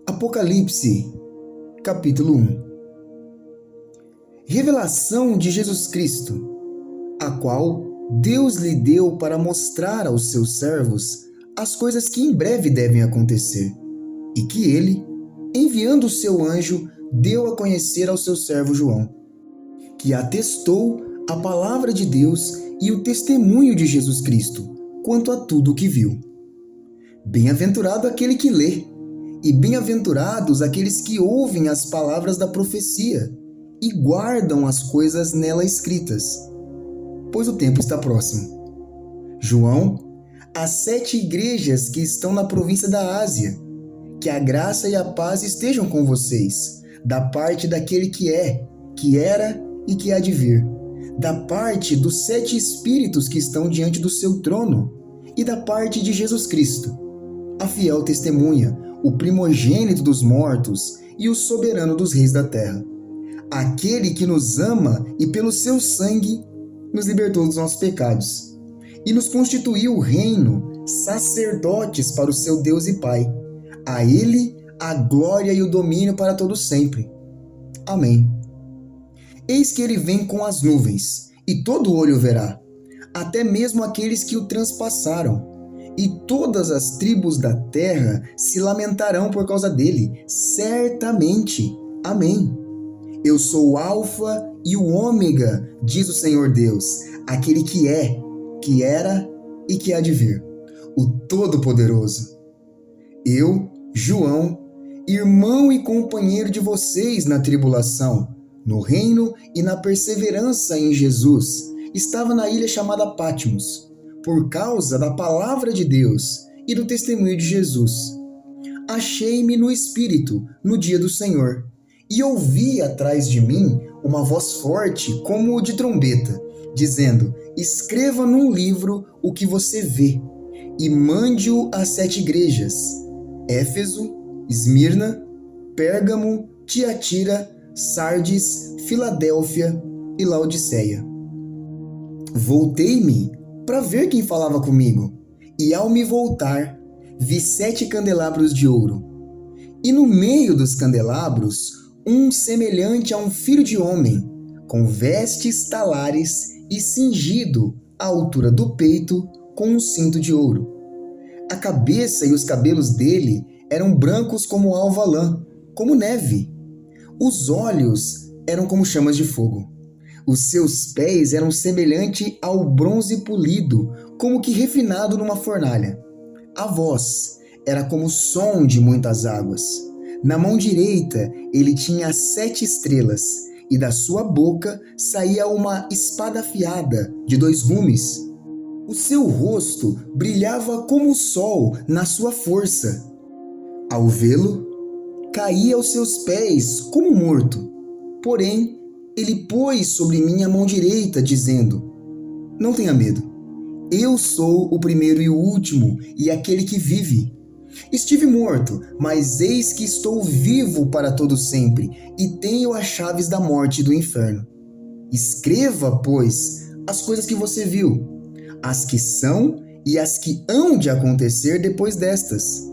Apocalipse, capítulo 1. Revelação de Jesus Cristo, a qual Deus lhe deu para mostrar aos seus servos as coisas que em breve devem acontecer, e que ele, enviando o seu anjo, deu a conhecer ao seu servo João, que atestou a palavra de Deus e o testemunho de Jesus Cristo, quanto a tudo o que viu. Bem-aventurado aquele que lê, e bem-aventurados aqueles que ouvem as palavras da profecia e guardam as coisas nela escritas, pois o tempo está próximo. João, às 7 igrejas que estão na província da Ásia, que a graça e a paz estejam com vocês, da parte daquele que é, que era e que há de vir, da parte dos 7 espíritos que estão diante do seu trono, e da parte de Jesus Cristo, a fiel testemunha, o primogênito dos mortos e o soberano dos reis da terra, aquele que nos ama e pelo seu sangue nos libertou dos nossos pecados e nos constituiu reino, sacerdotes para o seu Deus e Pai. A ele a glória e o domínio para todo sempre. Amém. Eis que ele vem com as nuvens, e todo olho verá, até mesmo aqueles que o transpassaram, e todas as tribos da terra se lamentarão por causa dele, certamente. Amém. Eu sou o Alfa e o Ômega, diz o Senhor Deus, aquele que é, que era e que há de vir, o Todo-Poderoso. Eu, João, irmão e companheiro de vocês na tribulação, no reino e na perseverança em Jesus, estava na ilha chamada Patmos, por causa da palavra de Deus e do testemunho de Jesus. Achei-me no Espírito no dia do Senhor, e ouvi atrás de mim uma voz forte como de trombeta, dizendo: escreva num livro o que você vê, e mande-o às 7 igrejas: Éfeso, Esmirna, Pérgamo, Tiatira, Sardes, Filadélfia e Laodiceia. Voltei-me para ver quem falava comigo, e ao me voltar, vi 7 candelabros de ouro, e no meio dos candelabros, um semelhante a um filho de homem, com vestes talares e cingido à altura do peito com um cinto de ouro. A cabeça e os cabelos dele eram brancos como alva lã, como neve. Os olhos eram como chamas de fogo. Os seus pés eram semelhante ao bronze polido, como que refinado numa fornalha. A voz era como o som de muitas águas. Na mão direita ele tinha 7 estrelas, e da sua boca saía uma espada afiada de 2 gumes. O seu rosto brilhava como o sol na sua força. Ao vê-lo, caía aos seus pés como morto. Porém, ele pôs sobre mim a mão direita, dizendo: não tenha medo. Eu sou o primeiro e o último, e aquele que vive. Estive morto, mas eis que estou vivo para todo sempre, e tenho as chaves da morte e do inferno. Escreva, pois, as coisas que você viu, as que são e as que hão de acontecer depois destas.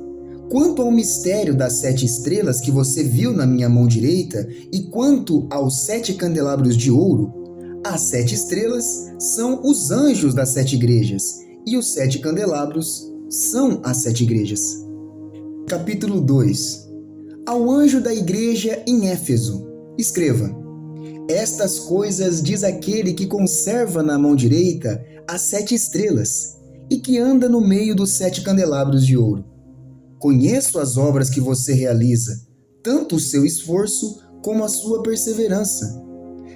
Quanto ao mistério das 7 estrelas que você viu na minha mão direita, e quanto aos 7 candelabros de ouro, as 7 estrelas são os anjos das 7 igrejas, e os 7 candelabros são as 7 igrejas. Capítulo 2. Ao anjo da igreja em Éfeso, escreva: estas coisas diz aquele que conserva na mão direita as 7 estrelas, e que anda no meio dos 7 candelabros de ouro. Conheço as obras que você realiza, tanto o seu esforço como a sua perseverança.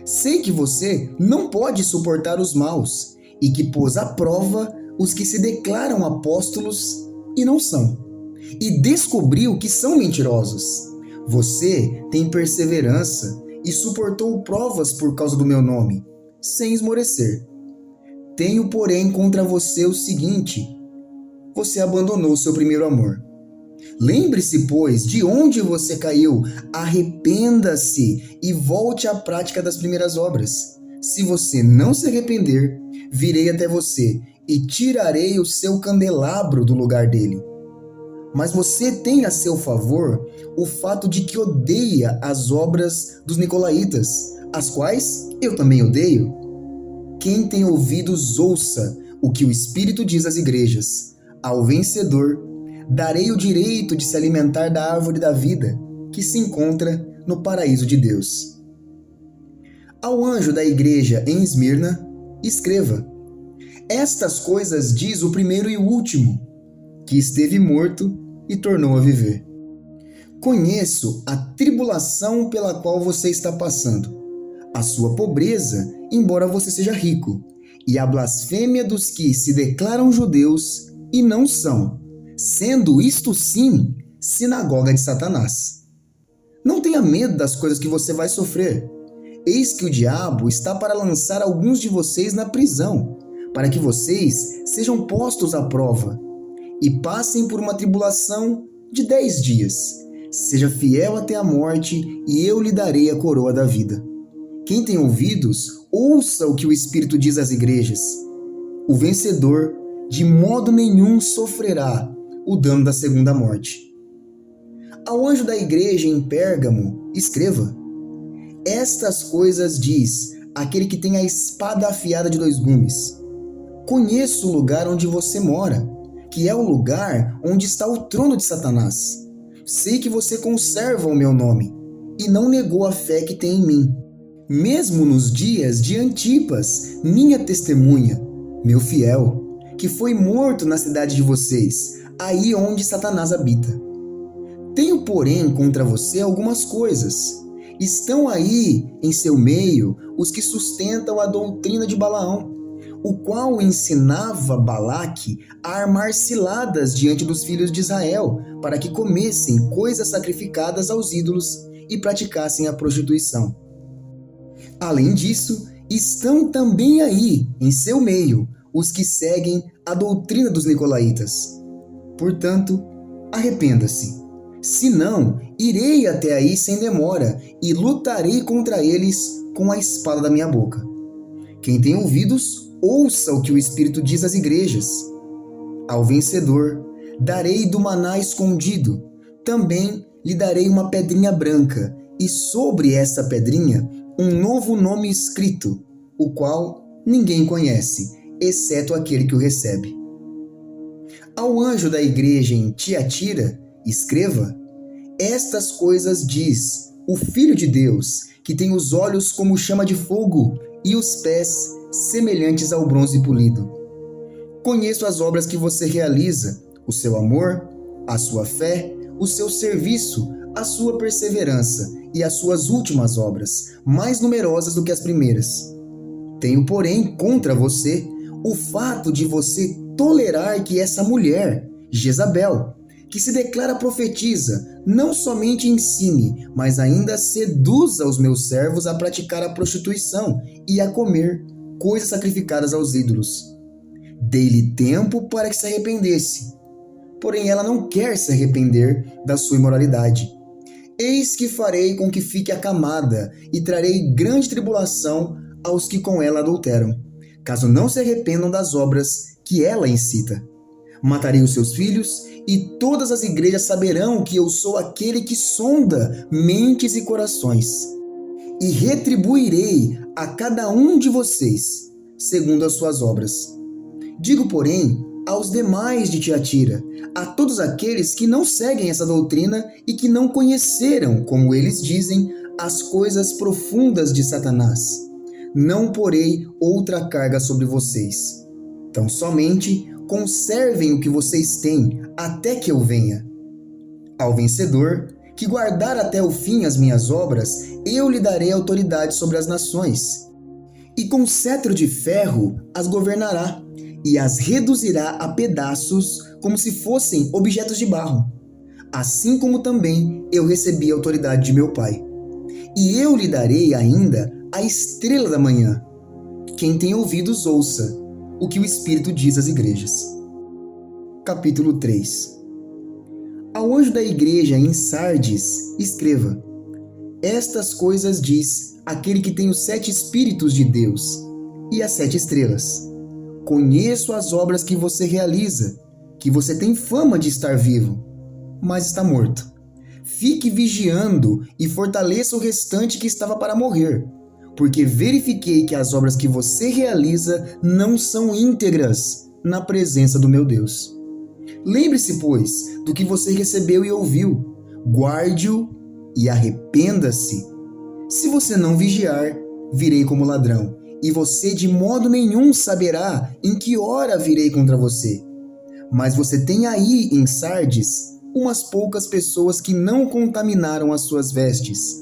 Sei que você não pode suportar os maus, e que pôs à prova os que se declaram apóstolos e não são, e descobriu que são mentirosos. Você tem perseverança e suportou provas por causa do meu nome, sem esmorecer. Tenho, porém, contra você o seguinte: você abandonou seu primeiro amor. Lembre-se, pois, de onde você caiu, arrependa-se e volte à prática das primeiras obras. Se você não se arrepender, virei até você e tirarei o seu candelabro do lugar dele. mas você tem a seu favor o fato de que odeia as obras dos nicolaítas, as quais eu também odeio. Quem tem ouvidos, ouça o que o Espírito diz às igrejas. Ao vencedor, darei o direito de se alimentar da árvore da vida, que se encontra no paraíso de Deus. Ao anjo da igreja em Esmirna, escreva: estas coisas diz o primeiro e o último, que esteve morto e tornou a viver. Conheço a tribulação pela qual você está passando, a sua pobreza, embora você seja rico, e a blasfêmia dos que se declaram judeus e não são, sendo isto sim sinagoga de Satanás. Não tenha medo das coisas que você vai sofrer. Eis que o diabo está para lançar alguns de vocês na prisão, para que vocês sejam postos à prova e passem por uma tribulação de 10 dias. Seja fiel até a morte, e eu lhe darei a coroa da vida. Quem tem ouvidos, ouça o que o Espírito diz às igrejas. O vencedor, de modo nenhum, sofrerá o dano da segunda morte. Ao anjo da igreja em Pérgamo, escreva: estas coisas diz aquele que tem a espada afiada de 2 gumes. Conheço o lugar onde você mora, que é o lugar onde está o trono de Satanás. Sei que você conserva o meu nome e não negou a fé que tem em mim, mesmo nos dias de Antipas, minha testemunha, meu fiel, que foi morto na cidade de vocês, aí onde Satanás habita. Tenho, porém, contra você algumas coisas. Estão aí em seu meio os que sustentam a doutrina de Balaão, o qual ensinava Balaque a armar ciladas diante dos filhos de Israel, para que comessem coisas sacrificadas aos ídolos e praticassem a prostituição. Além disso, estão também aí em seu meio os que seguem a doutrina dos nicolaítas. Portanto, arrependa-se. Se não, irei até aí sem demora e lutarei contra eles com a espada da minha boca. Quem tem ouvidos, ouça o que o Espírito diz às igrejas. Ao vencedor, darei do maná escondido. Também lhe darei uma pedrinha branca, e sobre essa pedrinha um novo nome escrito, o qual ninguém conhece, exceto aquele que o recebe. Ao anjo da igreja em Tiatira, escreva: estas coisas diz o Filho de Deus, que tem os olhos como chama de fogo e os pés semelhantes ao bronze polido. Conheço as obras que você realiza, o seu amor, a sua fé, o seu serviço, a sua perseverança e as suas últimas obras, mais numerosas do que as primeiras. Tenho, porém, contra você o fato de você tolerar que essa mulher, Jezabel, que se declara profetiza, não somente ensine, mas ainda seduza os meus servos a praticar a prostituição e a comer coisas sacrificadas aos ídolos. Dei-lhe tempo para que se arrependesse, porém ela não quer se arrepender da sua imoralidade. Eis que farei com que fique acamada e trarei grande tribulação aos que com ela adulteram, caso não se arrependam das obras que ela incita. Matarei os seus filhos, e todas as igrejas saberão que eu sou aquele que sonda mentes e corações. E retribuirei a cada um de vocês, segundo as suas obras. Digo, porém, aos demais de Tiatira, a todos aqueles que não seguem essa doutrina e que não conheceram, como eles dizem, as coisas profundas de Satanás: não porei outra carga sobre vocês. Tão somente conservem o que vocês têm até que eu venha. Ao vencedor, que guardar até o fim as minhas obras, eu lhe darei autoridade sobre as nações. E com cetro de ferro as governará, e as reduzirá a pedaços como se fossem objetos de barro. Assim como também eu recebi a autoridade de meu Pai. E eu lhe darei ainda a estrela da manhã. Quem tem ouvidos, ouça o que o Espírito diz às igrejas. Capítulo 3. Ao anjo da igreja em Sardes, escreva: estas coisas diz aquele que tem os 7 Espíritos de Deus e as 7 estrelas. Conheço as obras que você realiza, que você tem fama de estar vivo, mas está morto. Fique vigiando e fortaleça o restante que estava para morrer, porque verifiquei que as obras que você realiza não são íntegras na presença do meu Deus. Lembre-se, pois, do que você recebeu e ouviu, guarde-o e arrependa-se. Se você não vigiar, virei como ladrão, e você de modo nenhum saberá em que hora virei contra você. Mas você tem aí em Sardes umas poucas pessoas que não contaminaram as suas vestes.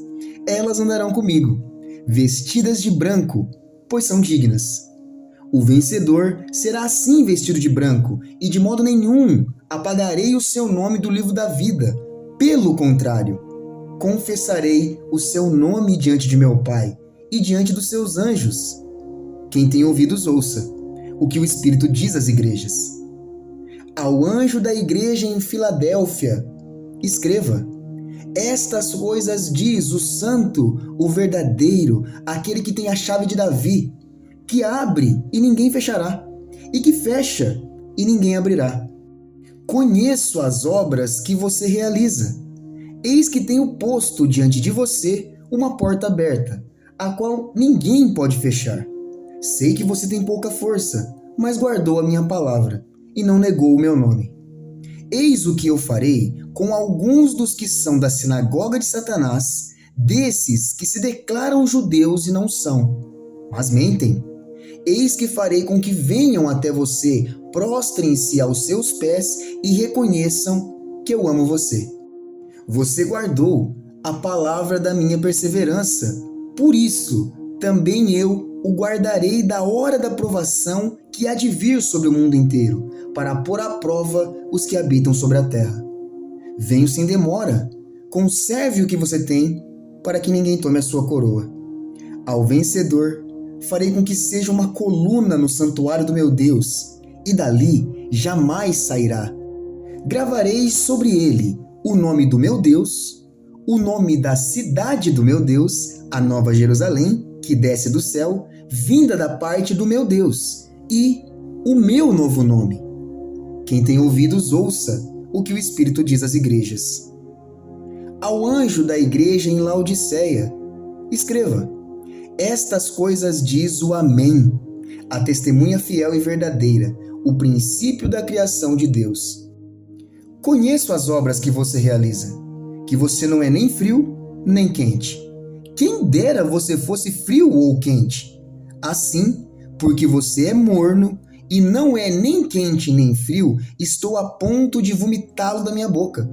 Elas andarão comigo, vestidas de branco, pois são dignas. O vencedor será assim vestido de branco, e de modo nenhum apagarei o seu nome do livro da vida. Pelo contrário, confessarei o seu nome diante de meu Pai e diante dos seus anjos. Quem tem ouvidos, ouça o que o Espírito diz às igrejas. Ao anjo da igreja em Filadélfia, escreva: estas coisas diz o santo, o verdadeiro, aquele que tem a chave de Davi, que abre e ninguém fechará, e que fecha e ninguém abrirá. Conheço as obras que você realiza. Eis que tenho posto diante de você uma porta aberta, a qual ninguém pode fechar. Sei que você tem pouca força, mas guardou a minha palavra e não negou o meu nome. Eis o que eu farei com alguns dos que são da sinagoga de Satanás, desses que se declaram judeus e não são, mas mentem. Eis que farei com que venham até você, prostrem-se aos seus pés e reconheçam que eu amo você. Você guardou a palavra da minha perseverança, por isso também eu o guardarei da hora da provação que há de vir sobre o mundo inteiro, para pôr à prova os que habitam sobre a terra. Venho sem demora, conserve o que você tem, para que ninguém tome a sua coroa. Ao vencedor, farei com que seja uma coluna no santuário do meu Deus, e dali jamais sairá. Gravarei sobre ele o nome do meu Deus, o nome da cidade do meu Deus, a Nova Jerusalém, que desce do céu, vinda da parte do meu Deus, e o meu novo nome. Quem tem ouvidos, ouça o que o Espírito diz às igrejas. Ao anjo da igreja em Laodiceia, escreva: estas coisas diz o Amém, a testemunha fiel e verdadeira, o princípio da criação de Deus. Conheço as obras que você realiza, que você não é nem frio, nem quente. Quem dera você fosse frio ou quente. Assim, porque você é morno e não é nem quente nem frio, estou a ponto de vomitá-lo da minha boca.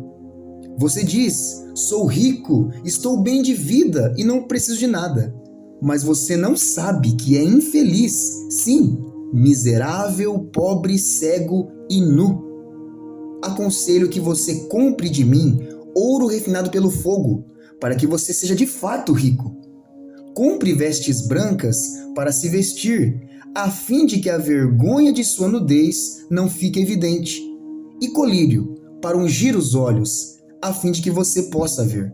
Você diz: sou rico, estou bem de vida e não preciso de nada. Mas você não sabe que é infeliz, sim, miserável, pobre, cego e nu. Aconselho que você compre de mim ouro refinado pelo fogo, para que você seja de fato rico. Compre vestes brancas para se vestir, a fim de que a vergonha de sua nudez não fique evidente, e colírio para ungir os olhos, a fim de que você possa ver.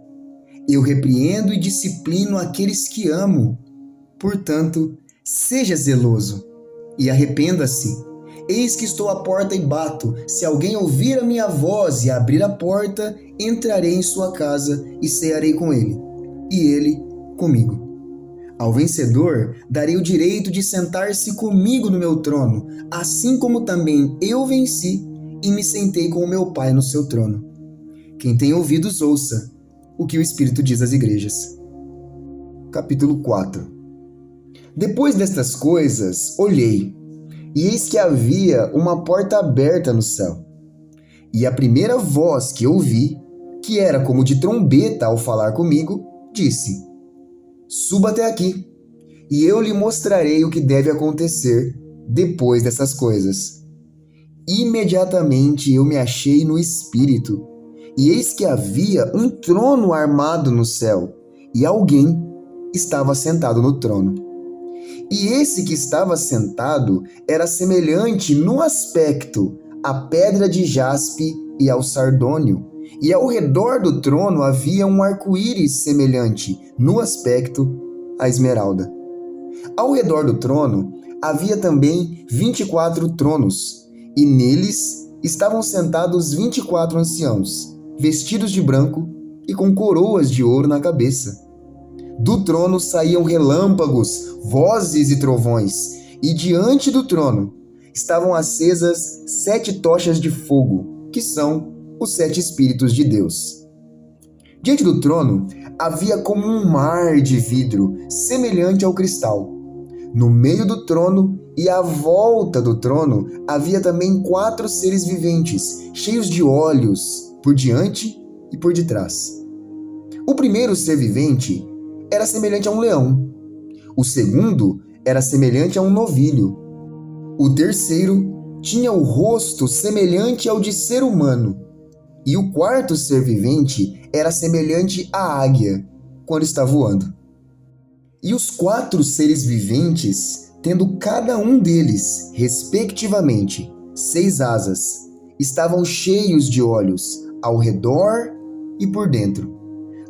Eu repreendo e disciplino aqueles que amo. Portanto, seja zeloso e arrependa-se. Eis que estou à porta e bato. Se alguém ouvir a minha voz e abrir a porta, entrarei em sua casa e cearei com ele, e ele comigo. Ao vencedor, darei o direito de sentar-se comigo no meu trono, assim como também eu venci e me sentei com o meu Pai no seu trono. Quem tem ouvidos, ouça o que o Espírito diz às igrejas. Capítulo 4. Depois destas coisas, olhei, e eis que havia uma porta aberta no céu. E a primeira voz que ouvi, que era como de trombeta ao falar comigo, disse: suba até aqui, e eu lhe mostrarei o que deve acontecer depois dessas coisas. Imediatamente eu me achei no Espírito, e eis que havia um trono armado no céu, e alguém estava sentado no trono. E esse que estava sentado era semelhante no aspecto à pedra de jaspe e ao sardônio, e ao redor do trono havia um arco-íris semelhante no aspecto à esmeralda. Ao redor do trono havia também 24 tronos, e neles estavam sentados 24 anciãos, vestidos de branco e com coroas de ouro na cabeça. Do trono saíam relâmpagos, vozes e trovões, e diante do trono estavam acesas 7 tochas de fogo, que são os 7 Espíritos de Deus. Diante do trono havia como um mar de vidro, semelhante ao cristal. No meio do trono e à volta do trono havia também 4 seres viventes, cheios de olhos, por diante e por detrás. O primeiro ser vivente era semelhante a um leão. O segundo era semelhante a um novilho. O terceiro tinha o rosto semelhante ao de ser humano. E o quarto ser vivente era semelhante à águia, quando está voando. E os 4 seres viventes, tendo cada um deles, respectivamente, 6 asas, estavam cheios de olhos, ao redor e por dentro.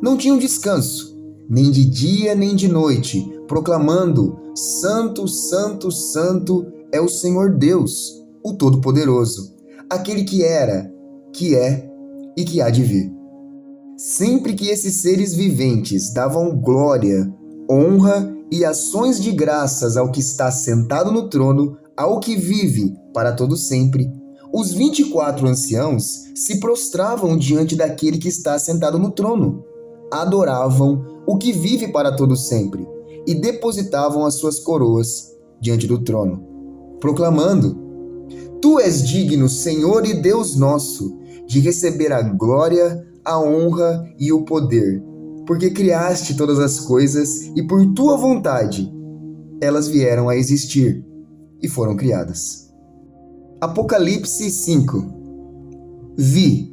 Não tinham descanso, nem de dia nem de noite, proclamando: Santo, Santo, Santo é o Senhor Deus, o Todo-Poderoso, aquele que era, que é e que há de vir. Sempre que esses seres viventes davam glória, honra e ações de graças ao que está sentado no trono, ao que vive para todo sempre, os 24 anciãos se prostravam diante daquele que está sentado no trono, adoravam o que vive para todo sempre e depositavam as suas coroas diante do trono, proclamando: Tu és digno, Senhor e Deus nosso, de receber a glória, a honra e o poder, porque criaste todas as coisas e por tua vontade elas vieram a existir e foram criadas. Apocalipse 5. Vi,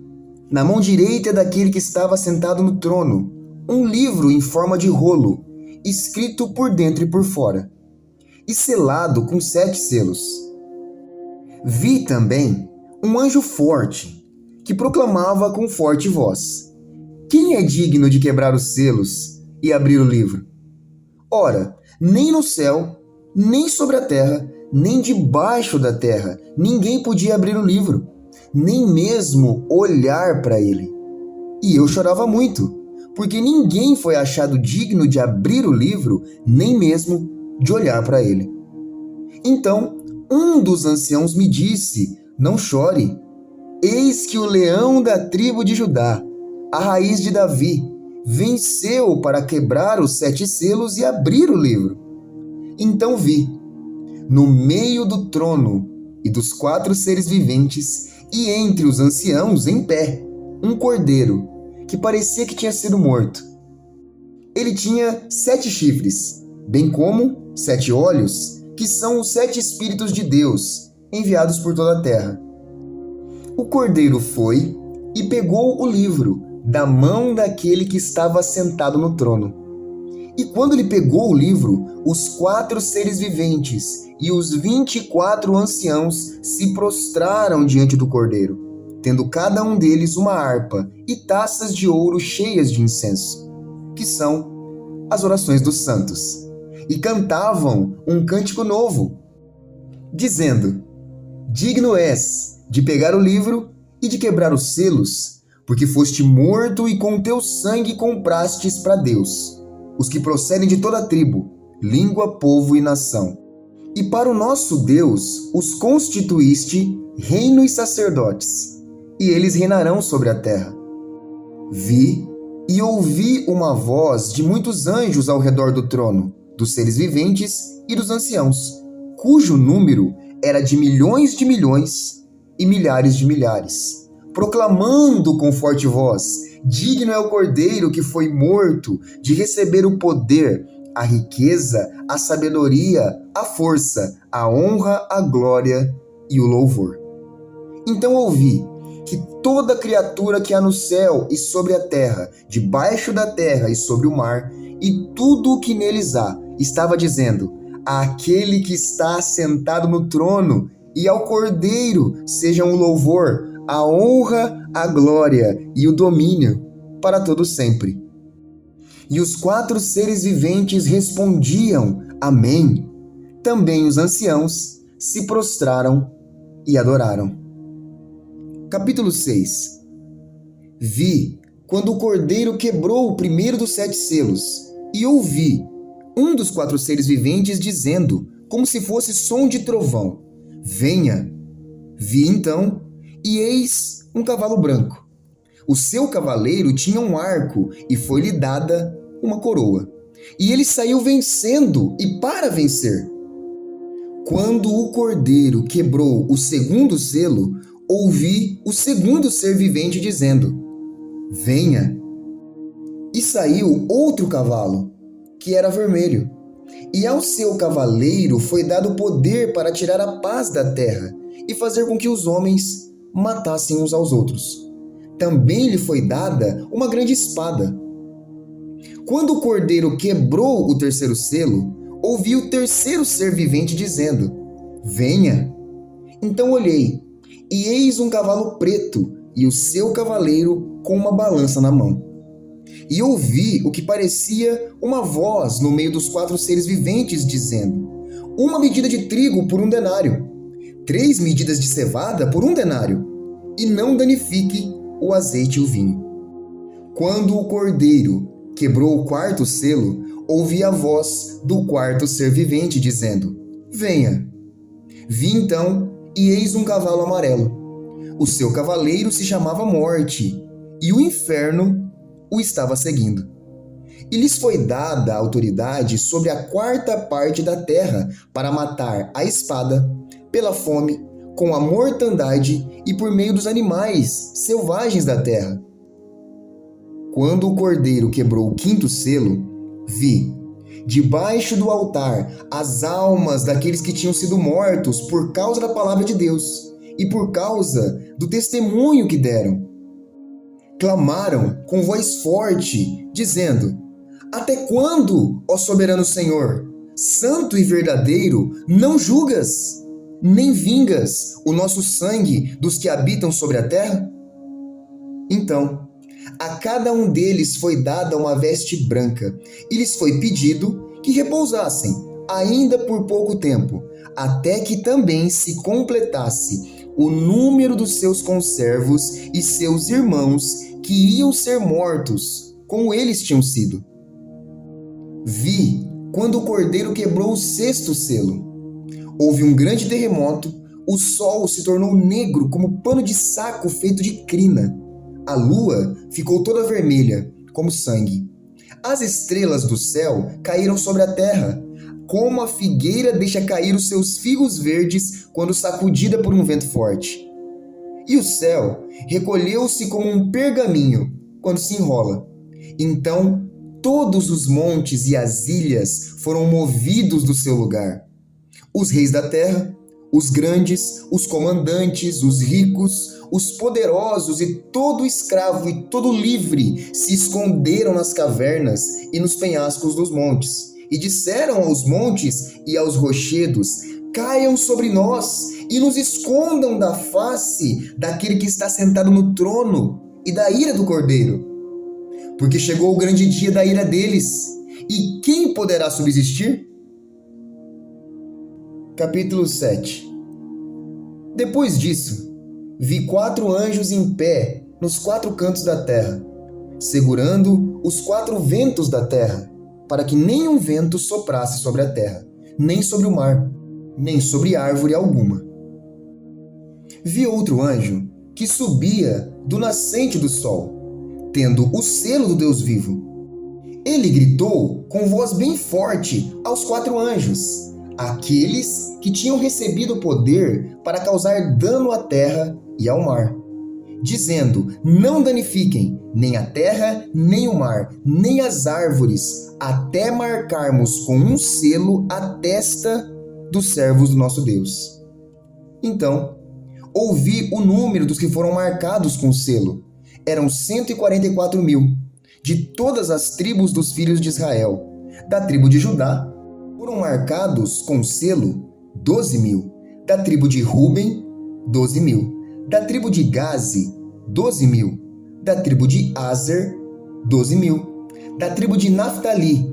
na mão direita daquele que estava sentado no trono, um livro em forma de rolo, escrito por dentro e por fora, e selado com 7 selos. Vi também um anjo forte, que proclamava com forte voz: Quem é digno de quebrar os selos e abrir o livro? Ora, nem no céu, nem sobre a terra, nem debaixo da terra, ninguém podia abrir o livro, nem mesmo olhar para ele. E eu chorava muito, porque ninguém foi achado digno de abrir o livro, nem mesmo de olhar para ele. Então, um dos anciãos me disse: Não chore. Eis que o leão da tribo de Judá, a raiz de Davi, venceu para quebrar os 7 selos e abrir o livro. Então vi, no meio do trono e dos 4 seres viventes, e entre os anciãos em pé, um cordeiro, que parecia que tinha sido morto. Ele tinha 7 chifres, bem como 7 olhos, que são os 7 Espíritos de Deus, enviados por toda a terra. O cordeiro foi e pegou o livro da mão daquele que estava sentado no trono. E quando ele pegou o livro, os 4 seres viventes e os 24 anciãos se prostraram diante do cordeiro, tendo cada um deles uma harpa e taças de ouro cheias de incenso, que são as orações dos santos, e cantavam um cântico novo, dizendo: Digno és de pegar o livro e de quebrar os selos, porque foste morto e com teu sangue comprastes para Deus os que procedem de toda tribo, língua, povo e nação. E para o nosso Deus os constituíste reino e sacerdotes, e eles reinarão sobre a terra. Vi e ouvi uma voz de muitos anjos ao redor do trono, dos seres viventes e dos anciãos, cujo número era de milhões e milhares de milhares, proclamando com forte voz: Digno é o Cordeiro que foi morto de receber o poder, a riqueza, a sabedoria, a força, a honra, a glória e o louvor. Então ouvi que toda criatura que há no céu e sobre a terra, debaixo da terra e sobre o mar, e tudo o que neles há, estava dizendo: Àquele que está sentado no trono e ao Cordeiro sejam o louvor, a honra, a glória e o domínio para todo sempre. E os 4 seres viventes respondiam: Amém. Também os anciãos se prostraram e adoraram. Capítulo 6. Vi quando o cordeiro quebrou o primeiro dos 7 selos, e ouvi um dos 4 seres viventes dizendo, como se fosse som de trovão: Venha! Vi então, e eis um cavalo branco. O seu cavaleiro tinha um arco, e foi-lhe dada uma coroa. E ele saiu vencendo e para vencer. Quando o cordeiro quebrou o segundo selo, ouvi o segundo ser vivente dizendo: Venha! E saiu outro cavalo, que era vermelho. E ao seu cavaleiro foi dado poder para tirar a paz da terra e fazer com que os homens matassem uns aos outros. Também lhe foi dada uma grande espada. Quando o cordeiro quebrou o terceiro selo, ouvi o terceiro ser vivente dizendo: Venha! Então olhei, e eis um cavalo preto, e o seu cavaleiro com uma balança na mão. E ouvi o que parecia uma voz no meio dos 4 seres viventes, dizendo: Uma medida de trigo por 1 denário, 3 medidas de cevada por 1 denário, e não danifique o azeite e o vinho. Quando o cordeiro quebrou o 4º selo, ouvi a voz do 4º ser vivente, dizendo: Venha! Vi então, e eis um cavalo amarelo. O seu cavaleiro se chamava Morte, e o inferno o estava seguindo. E lhes foi dada a autoridade sobre a 4ª parte da terra para matar a espada, pela fome, com a mortandade e por meio dos animais selvagens da terra. Quando o cordeiro quebrou o 5º selo, vi, debaixo do altar, as almas daqueles que tinham sido mortos por causa da palavra de Deus e por causa do testemunho que deram. Clamaram com voz forte, dizendo: Até quando, ó soberano Senhor, santo e verdadeiro, não julgas, nem vingas o nosso sangue dos que habitam sobre a terra? Então, a cada um deles foi dada uma veste branca, e lhes foi pedido que repousassem, ainda por pouco tempo, até que também se completasse o número dos seus conservos e seus irmãos que iam ser mortos, como eles tinham sido. Vi quando o cordeiro quebrou o 6º selo. Houve um grande terremoto, o sol se tornou negro como pano de saco feito de crina. A lua ficou toda vermelha, como sangue. As estrelas do céu caíram sobre a terra, como a figueira deixa cair os seus figos verdes quando sacudida por um vento forte. E o céu recolheu-se como um pergaminho quando se enrola. Então todos os montes e as ilhas foram movidos do seu lugar. Os reis da terra, os grandes, os comandantes, os ricos, os poderosos e todo escravo e todo livre se esconderam nas cavernas e nos penhascos dos montes, e disseram aos montes e aos rochedos: Caiam sobre nós e nos escondam da face daquele que está sentado no trono e da ira do Cordeiro. Porque chegou o grande dia da ira deles, e quem poderá subsistir? Capítulo 7. Depois disso, vi 4 anjos em pé nos 4 cantos da terra, segurando os 4 ventos da terra, para que nenhum vento soprasse sobre a terra, nem sobre o mar, nem sobre árvore alguma. Vi outro anjo que subia do nascente do sol, tendo o selo do Deus vivo. Ele gritou com voz bem forte aos 4 anjos, aqueles que tinham recebido o poder para causar dano à terra e ao mar, dizendo: Não danifiquem nem a terra, nem o mar, nem as árvores, até marcarmos com um selo a testa dos servos do nosso Deus. Então, ouvi o número dos que foram marcados com o selo. Eram 144.000, de todas as tribos dos filhos de Israel. Da tribo de Judá, foram marcados com selo 12.000. Da tribo de Ruben, 12.000. Da tribo de Gaze, 12.000. Da tribo de Aser, 12.000. Da tribo de Naftali,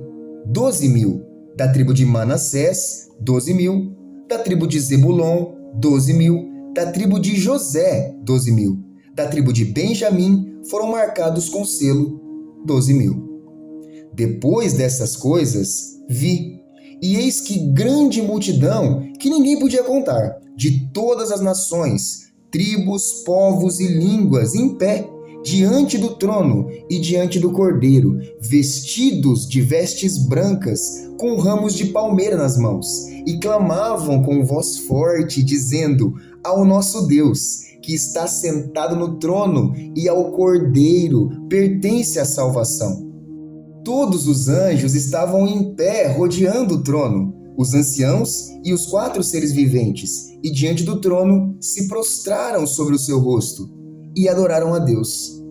12.000. Da tribo de Manassés, 12.000. Da tribo de Zebulon, 12.000. Da tribo de José, 12.000. Da tribo de Benjamim, foram marcados com selo 12.000. Depois dessas coisas, vi, e eis que grande multidão que ninguém podia contar, de todas as nações, tribos, povos e línguas, em pé, diante do trono e diante do Cordeiro, vestidos de vestes brancas, com ramos de palmeira nas mãos, e clamavam com voz forte, dizendo: ao nosso Deus, que está sentado no trono, e ao Cordeiro pertence a salvação. Todos os anjos estavam em pé, rodeando o trono, os anciãos e os 4 seres viventes, e diante do trono se prostraram sobre o seu rosto e adoraram a Deus,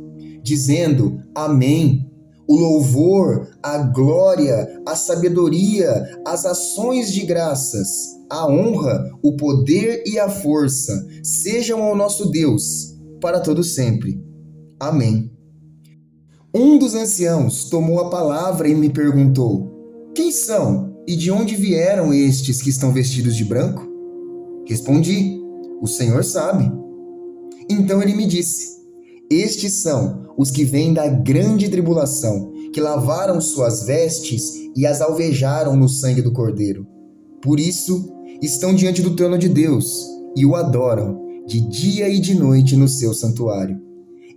dizendo: Amém. O louvor, a glória, a sabedoria, as ações de graças, a honra, o poder e a força sejam ao nosso Deus, para todo sempre. Amém. Um dos anciãos tomou a palavra e me perguntou: quem são e de onde vieram estes que estão vestidos de branco? Respondi: o Senhor sabe. Então ele me disse: estes são os que vêm da grande tribulação, que lavaram suas vestes e as alvejaram no sangue do Cordeiro. Por isso, estão diante do trono de Deus e o adoram de dia e de noite no seu santuário.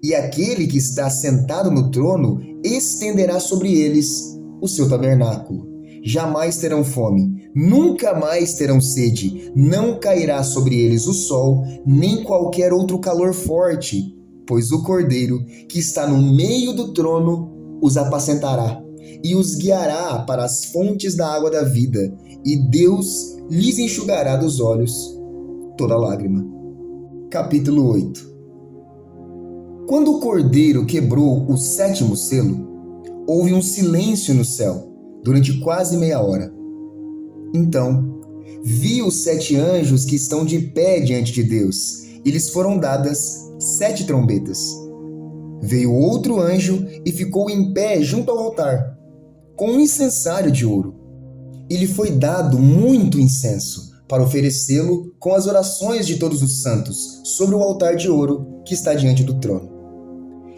E aquele que está sentado no trono estenderá sobre eles o seu tabernáculo. Jamais terão fome, nunca mais terão sede, não cairá sobre eles o sol, nem qualquer outro calor forte, pois o Cordeiro, que está no meio do trono, os apacentará e os guiará para as fontes da água da vida, e Deus lhes enxugará dos olhos toda lágrima. Capítulo 8. Quando o Cordeiro quebrou o 7º selo, houve um silêncio no céu durante quase meia hora. Então, vi os 7 anjos que estão de pé diante de Deus, e lhes foram dadas 7 trombetas. Veio outro anjo e ficou em pé junto ao altar, com um incensário de ouro. E lhe foi dado muito incenso, para oferecê-lo com as orações de todos os santos, sobre o altar de ouro que está diante do trono.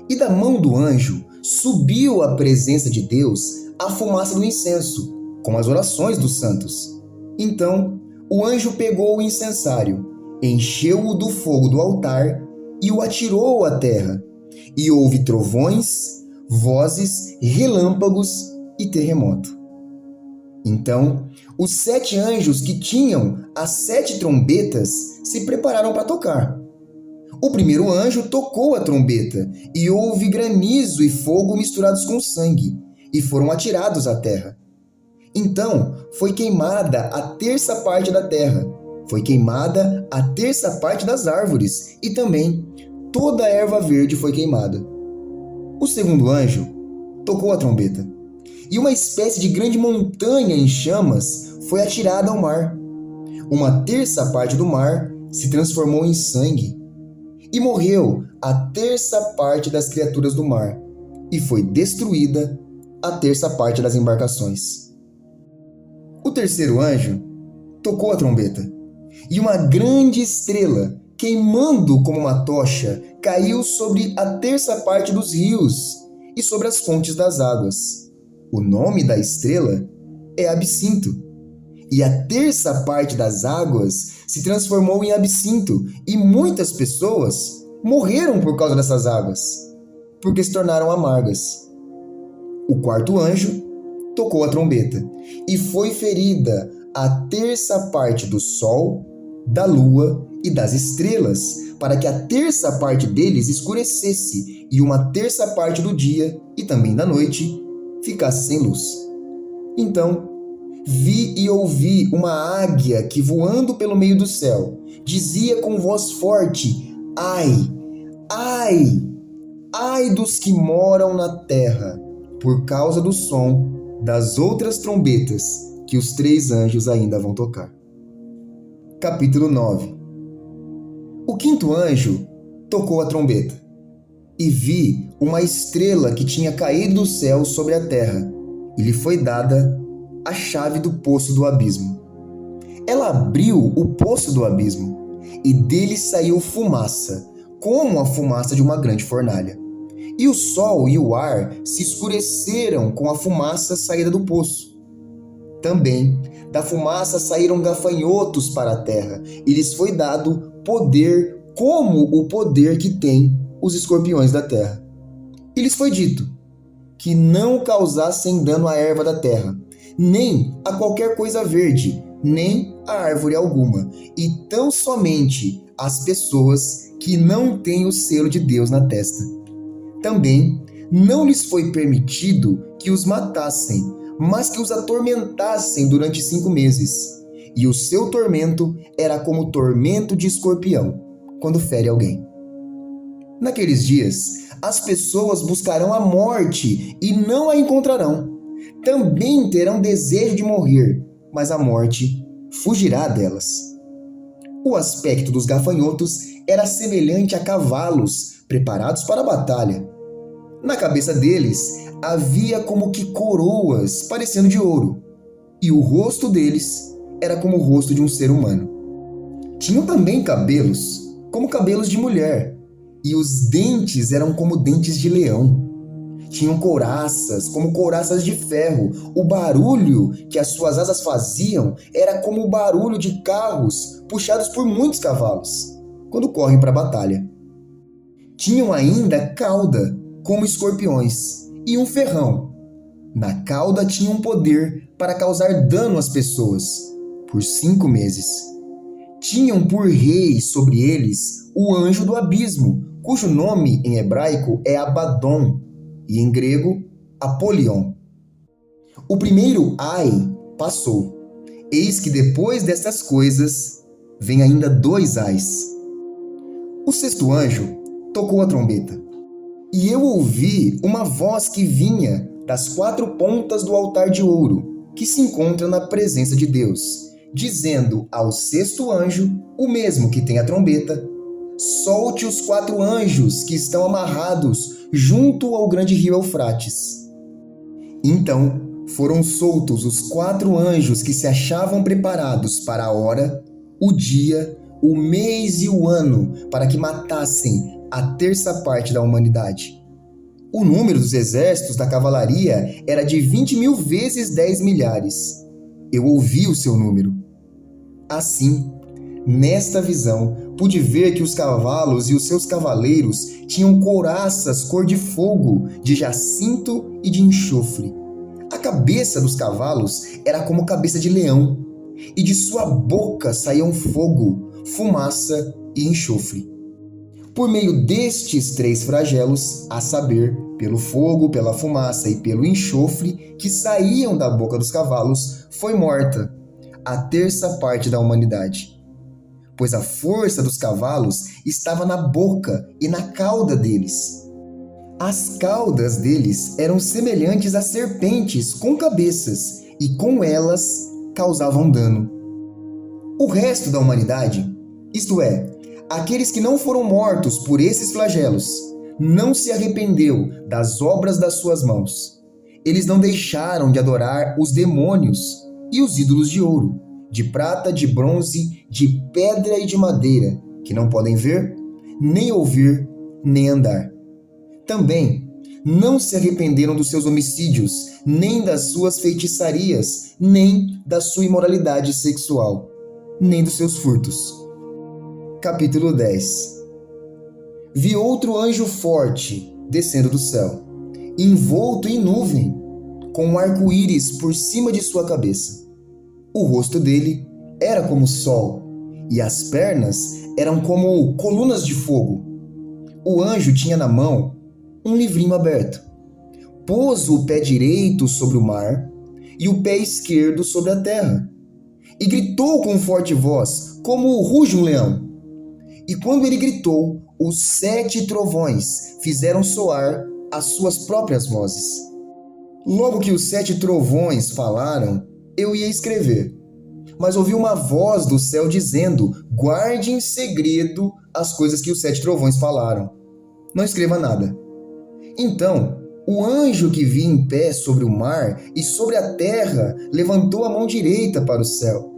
E da mão do anjo subiu à presença de Deus a fumaça do incenso, com as orações dos santos. Então o anjo pegou o incensário, encheu-o do fogo do altar e o atirou à terra. E houve trovões, vozes, relâmpagos e terremoto. Então os 7 anjos que tinham as 7 trombetas se prepararam para tocar. O primeiro anjo tocou a trombeta, e houve granizo e fogo misturados com sangue, e foram atirados à terra. Então foi queimada a 3ª parte da terra, foi queimada a 3ª parte das árvores, e também toda a erva verde foi queimada. O segundo anjo tocou a trombeta, e uma espécie de grande montanha em chamas foi atirada ao mar. Uma 3ª parte do mar se transformou em sangue, e morreu a 3ª parte das criaturas do mar, e foi destruída a 3ª parte das embarcações. O terceiro anjo tocou a trombeta, e uma grande estrela, queimando como uma tocha, caiu sobre a 3ª parte dos rios e sobre as fontes das águas. O nome da estrela é Absinto. E a 3ª parte das águas se transformou em absinto, e muitas pessoas morreram por causa dessas águas, porque se tornaram amargas. O quarto anjo tocou a trombeta, e foi ferida a 3ª parte do sol, da lua e das estrelas, para que a 3ª parte deles escurecesse, e uma 3ª parte do dia e também da noite ficasse sem luz. Então vi e ouvi uma águia que, voando pelo meio do céu, dizia com voz forte: Ai, ai, ai dos que moram na terra, por causa do som das outras trombetas que os 3 anjos ainda vão tocar. Capítulo 9. O 5º anjo tocou a trombeta, e vi uma estrela que tinha caído do céu sobre a terra, e lhe foi dada a chave do poço do abismo. Ela abriu o poço do abismo, e dele saiu fumaça, como a fumaça de uma grande fornalha. E o sol e o ar se escureceram com a fumaça saída do poço. Também da fumaça saíram gafanhotos para a terra, e lhes foi dado poder como o poder que têm os escorpiões da terra. E lhes foi dito que não causassem dano à erva da terra, nem a qualquer coisa verde, nem a árvore alguma, e tão somente as pessoas que não têm o selo de Deus na testa. Também não lhes foi permitido que os matassem, mas que os atormentassem durante 5 meses. E o seu tormento era como o tormento de escorpião, quando fere alguém. Naqueles dias, as pessoas buscarão a morte e não a encontrarão. Também terão desejo de morrer, mas a morte fugirá delas. O aspecto dos gafanhotos era semelhante a cavalos preparados para a batalha. Na cabeça deles havia como que coroas parecendo de ouro, e o rosto deles era como o rosto de um ser humano. Tinham também cabelos, como cabelos de mulher, e os dentes eram como dentes de leão. Tinham couraças, como couraças de ferro. O barulho que as suas asas faziam era como o barulho de carros puxados por muitos cavalos, quando correm para a batalha. Tinham ainda cauda, como escorpiões, e um ferrão. Na cauda tinha um poder para causar dano às pessoas, por 5 meses. Tinham por rei sobre eles o anjo do abismo, cujo nome em hebraico é Abaddon, e em grego, Apolion. O primeiro ai passou. Eis que depois destas coisas vem ainda 2 ais. O 6º anjo tocou a trombeta, e eu ouvi uma voz que vinha das 4 pontas do altar de ouro, que se encontra na presença de Deus, dizendo ao 6º anjo, o mesmo que tem a trombeta: solte os 4 anjos que estão amarrados junto ao grande rio Eufrates. Então foram soltos os 4 anjos que se achavam preparados para a hora, o dia, o mês e o ano, para que matassem a 1/3 parte da humanidade. O número dos exércitos da cavalaria era de 20.000 vezes 10 milhares. Eu ouvi o seu número. Assim, nesta visão, pude ver que os cavalos e os seus cavaleiros tinham couraças cor de fogo, de jacinto e de enxofre. A cabeça dos cavalos era como cabeça de leão, e de sua boca saíam fogo, fumaça e enxofre. Por meio destes 3 flagelos, a saber, pelo fogo, pela fumaça e pelo enxofre que saíam da boca dos cavalos, foi morta a 1/3 parte da humanidade. Pois a força dos cavalos estava na boca e na cauda deles. As caudas deles eram semelhantes a serpentes com cabeças, e com elas causavam dano. O resto da humanidade, isto é, aqueles que não foram mortos por esses flagelos, não se arrependeu das obras das suas mãos. Eles não deixaram de adorar os demônios e os ídolos de ouro, de prata, de bronze, de pedra e de madeira, que não podem ver, nem ouvir, nem andar. Também não se arrependeram dos seus homicídios, nem das suas feitiçarias, nem da sua imoralidade sexual, nem dos seus furtos. Capítulo 10. Vi outro anjo forte descendo do céu, envolto em nuvem, com um arco-íris por cima de sua cabeça. O rosto dele era como o sol, e as pernas eram como colunas de fogo. O anjo tinha na mão um livrinho aberto. Pôs o pé direito sobre o mar e o pé esquerdo sobre a terra, e gritou com forte voz, como ruge um leão. E quando ele gritou, os 7 trovões fizeram soar as suas próprias vozes. Logo que os 7 trovões falaram, eu ia escrever, mas ouvi uma voz do céu dizendo: guarde em segredo as coisas que os 7 trovões falaram. Não escreva nada. Então, o anjo que vi em pé sobre o mar e sobre a terra levantou a mão direita para o céu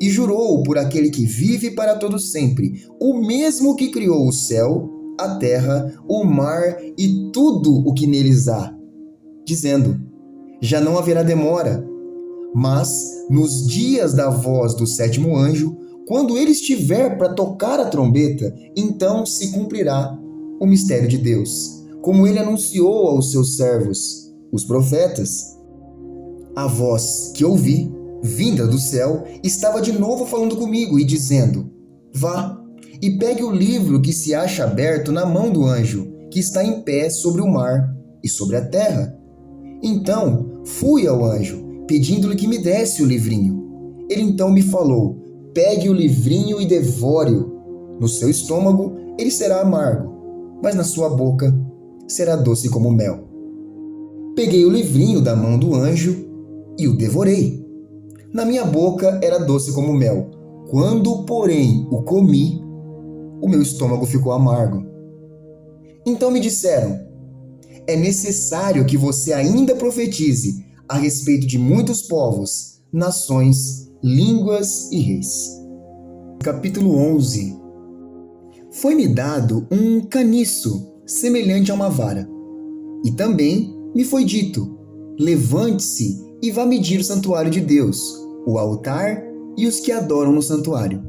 e jurou por aquele que vive para todo sempre, o mesmo que criou o céu, a terra, o mar e tudo o que neles há, dizendo: já não haverá demora. Mas, nos dias da voz do sétimo anjo, quando ele estiver para tocar a trombeta, então se cumprirá o mistério de Deus, como ele anunciou aos seus servos, os profetas. A voz que ouvi, vinda do céu, estava de novo falando comigo e dizendo: vá e pegue o livro que se acha aberto na mão do anjo, que está em pé sobre o mar e sobre a terra. Então fui ao anjo, pedindo-lhe que me desse o livrinho. Ele então me falou: pegue o livrinho e devore-o. No seu estômago ele será amargo, mas na sua boca será doce como mel. Peguei o livrinho da mão do anjo e o devorei. Na minha boca era doce como mel. Quando, porém, o comi, o meu estômago ficou amargo. Então me disseram: é necessário que você ainda profetize a respeito de muitos povos, nações, línguas e reis. Capítulo 11. Foi-me dado um caniço semelhante a uma vara. E também me foi dito: levante-se e vá medir o santuário de Deus, o altar e os que adoram no santuário.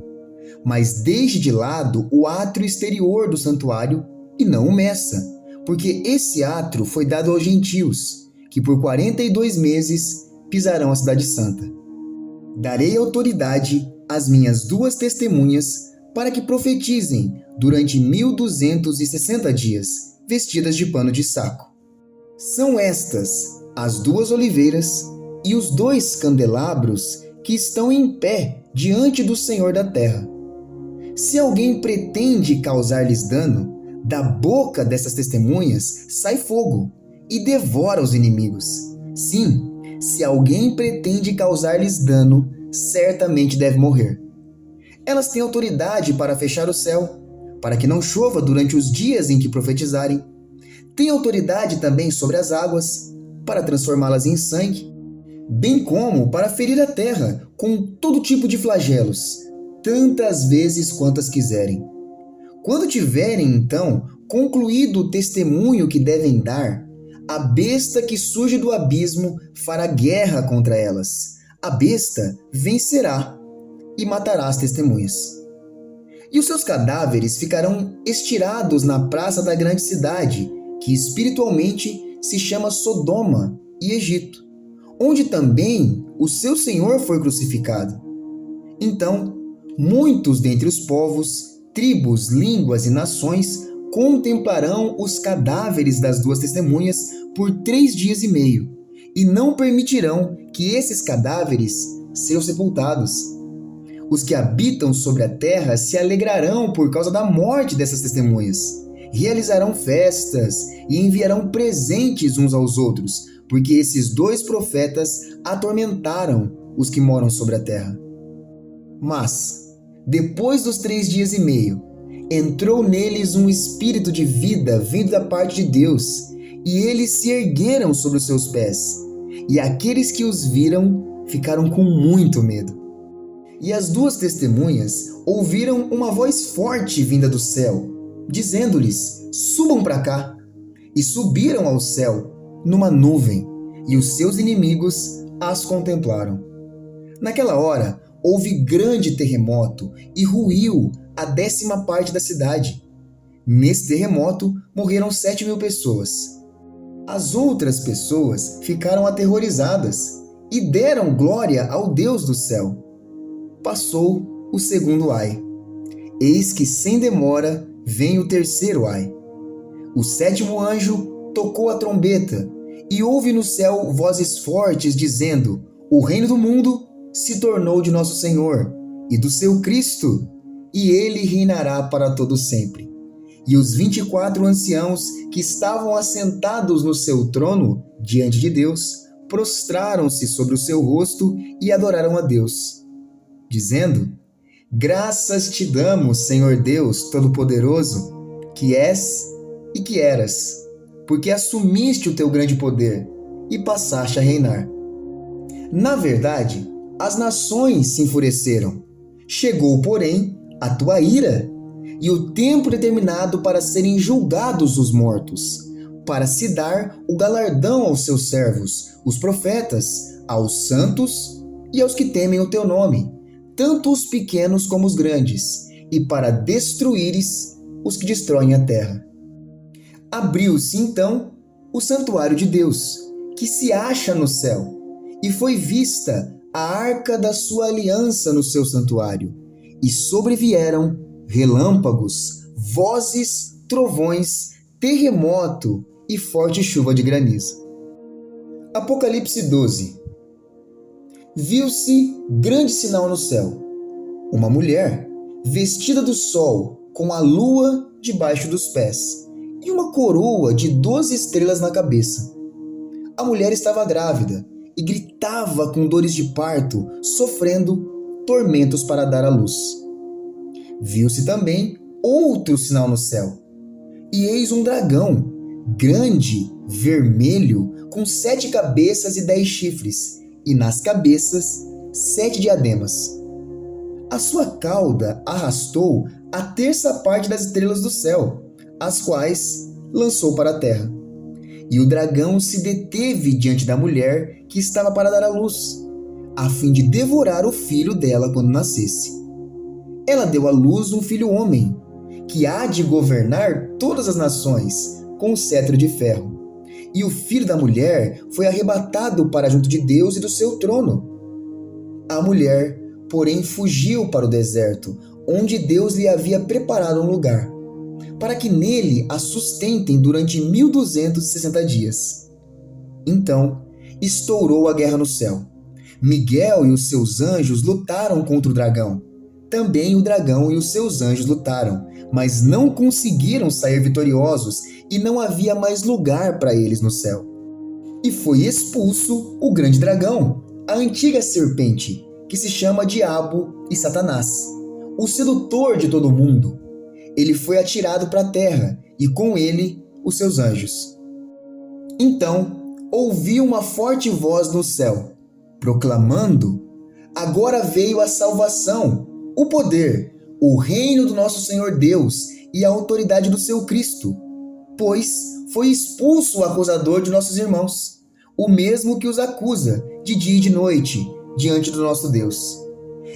Mas deixe de lado o átrio exterior do santuário e não o meça, porque esse átrio foi dado aos gentios, que por 42 meses pisarão a cidade santa. Darei autoridade às minhas 2 testemunhas para que profetizem durante 1260 dias, vestidas de pano de saco. São estas as 2 oliveiras e os 2 candelabros que estão em pé diante do Senhor da terra. Se alguém pretende causar-lhes dano, da boca dessas testemunhas sai fogo e devora os inimigos. Sim, se alguém pretende causar-lhes dano, certamente deve morrer. Elas têm autoridade para fechar o céu, para que não chova durante os dias em que profetizarem. Têm autoridade também sobre as águas, para transformá-las em sangue, bem como para ferir a terra com todo tipo de flagelos, tantas vezes quantas quiserem. Quando tiverem, então, concluído o testemunho que devem dar, a besta que surge do abismo fará guerra contra elas. A besta vencerá e matará as testemunhas. E os seus cadáveres ficarão estirados na praça da grande cidade, que espiritualmente se chama Sodoma e Egito, onde também o seu Senhor foi crucificado. Então, muitos dentre os povos, tribos, línguas e nações contemplarão os cadáveres das 2 testemunhas por 3 dias e meio, e não permitirão que esses cadáveres sejam sepultados. Os que habitam sobre a terra se alegrarão por causa da morte dessas testemunhas. Realizarão festas e enviarão presentes uns aos outros, porque esses 2 profetas atormentaram os que moram sobre a terra. Mas, depois dos 3 dias e meio, entrou neles um espírito de vida vindo da parte de Deus, e eles se ergueram sobre os seus pés, e aqueles que os viram ficaram com muito medo. E as 2 testemunhas ouviram uma voz forte vinda do céu, dizendo-lhes: subam para cá. E subiram ao céu numa nuvem, e os seus inimigos as contemplaram. Naquela hora houve grande terremoto e ruiu a 10ª parte da cidade. Nesse terremoto morreram 7.000 pessoas. As outras pessoas ficaram aterrorizadas e deram glória ao Deus do céu. Passou o 2º ai. Eis que sem demora vem o 3º ai. O 7º anjo tocou a trombeta, e houve no céu vozes fortes dizendo: o reino do mundo se tornou de nosso Senhor e do seu Cristo, e ele reinará para todo sempre. E os 24 anciãos que estavam assentados no seu trono diante de Deus prostraram-se sobre o seu rosto e adoraram a Deus, dizendo: graças te damos, Senhor Deus Todo-Poderoso, que és e que eras, porque assumiste o teu grande poder e passaste a reinar. Na verdade, as nações se enfureceram. Chegou, porém, a tua ira, e o tempo determinado para serem julgados os mortos, para se dar o galardão aos seus servos, os profetas, aos santos e aos que temem o teu nome, tanto os pequenos como os grandes, e para destruíres os que destroem a terra. Abriu-se então o santuário de Deus, que se acha no céu, e foi vista a arca da sua aliança no seu santuário, e sobrevieram relâmpagos, vozes, trovões, terremoto e forte chuva de granizo. Apocalipse 12. Viu-se grande sinal no céu, uma mulher vestida do sol, com a lua debaixo dos pés, e uma coroa de 12 estrelas na cabeça. A mulher estava grávida e gritava com dores de parto, sofrendo tormentos para dar à luz. Viu-se também outro sinal no céu, e eis um dragão, grande, vermelho, com 7 cabeças e 10 chifres, e nas cabeças 7 diademas. A sua cauda arrastou a terça parte das estrelas do céu, as quais lançou para a terra. E o dragão se deteve diante da mulher que estava para dar à luz, a fim de devorar o filho dela quando nascesse. Ela deu à luz um filho homem, que há de governar todas as nações com o cetro de ferro. E o filho da mulher foi arrebatado para junto de Deus e do seu trono. A mulher, porém, fugiu para o deserto, onde Deus lhe havia preparado um lugar, para que nele a sustentem durante 1260 dias. Então, estourou a guerra no céu. Miguel e os seus anjos lutaram contra o dragão. Também o dragão e os seus anjos lutaram, mas não conseguiram sair vitoriosos e não havia mais lugar para eles no céu. E foi expulso o grande dragão, a antiga serpente, que se chama Diabo e Satanás, o sedutor de todo mundo. Ele foi atirado para a terra e com ele os seus anjos. Então ouvi uma forte voz no céu, proclamando: agora veio a salvação, o poder, o reino do nosso Senhor Deus e a autoridade do seu Cristo, pois foi expulso o acusador de nossos irmãos, o mesmo que os acusa de dia e de noite diante do nosso Deus.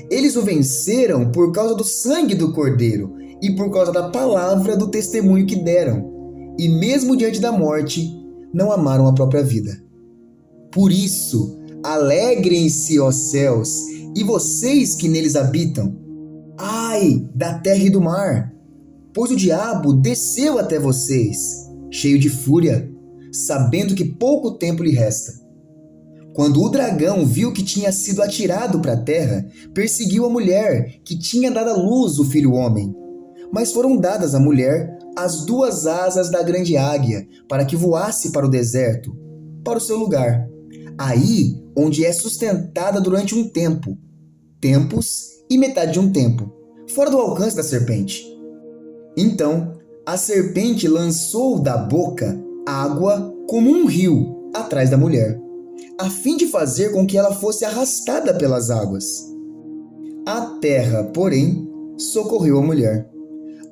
Eles o venceram por causa do sangue do Cordeiro e por causa da palavra do testemunho que deram, e mesmo diante da morte, não amaram a própria vida. Por isso, alegrem-se, ó céus, e vocês que neles habitam. Ai da terra e do mar, pois o diabo desceu até vocês, cheio de fúria, sabendo que pouco tempo lhe resta. Quando o dragão viu que tinha sido atirado para a terra, perseguiu a mulher que tinha dado à luz o filho homem. Mas foram dadas à mulher as 2 asas da grande águia, para que voasse para o deserto, para o seu lugar, aí onde é sustentada durante um tempo, tempos e metade de um tempo, fora do alcance da serpente. Então a serpente lançou da boca água como um rio atrás da mulher, a fim de fazer com que ela fosse arrastada pelas águas. A terra, porém, socorreu a mulher.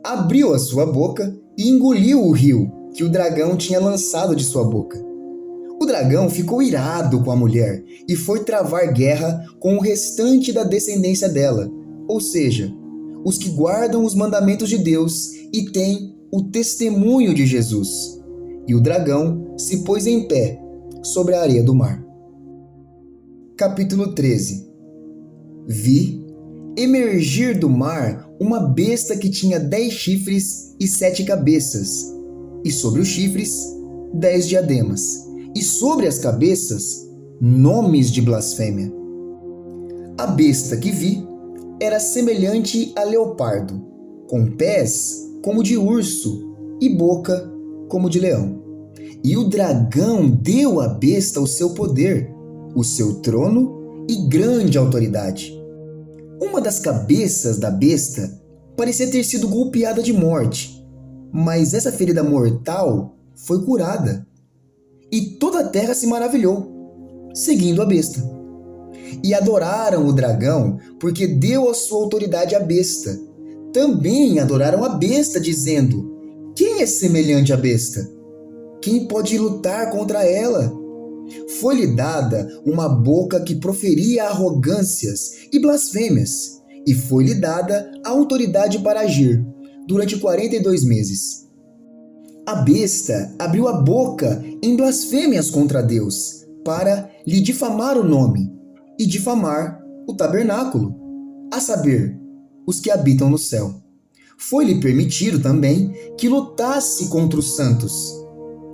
Abriu a sua boca e engoliu o rio que o dragão tinha lançado de sua boca. O dragão ficou irado com a mulher e foi travar guerra com o restante da descendência dela, ou seja, os que guardam os mandamentos de Deus e têm o testemunho de Jesus. E o dragão se pôs em pé sobre a areia do mar. Capítulo 13. Vi emergir do mar uma besta que tinha 10 chifres e 7 cabeças, e sobre os chifres 10 diademas, e sobre as cabeças nomes de blasfêmia. A besta que vi era semelhante a leopardo, com pés como de urso e boca como de leão. E o dragão deu à besta o seu poder, o seu trono e grande autoridade. Uma das cabeças da besta parecia ter sido golpeada de morte, mas essa ferida mortal foi curada. E toda a terra se maravilhou, seguindo a besta. E adoraram o dragão, porque deu a sua autoridade à besta, também adoraram a besta, dizendo: quem é semelhante à besta? Quem pode lutar contra ela? Foi-lhe dada uma boca que proferia arrogâncias e blasfêmias, e foi-lhe dada a autoridade para agir durante 42 meses. A besta abriu a boca em blasfêmias contra Deus, para lhe difamar o nome e difamar o tabernáculo, a saber, os que habitam no céu. Foi-lhe permitido também que lutasse contra os santos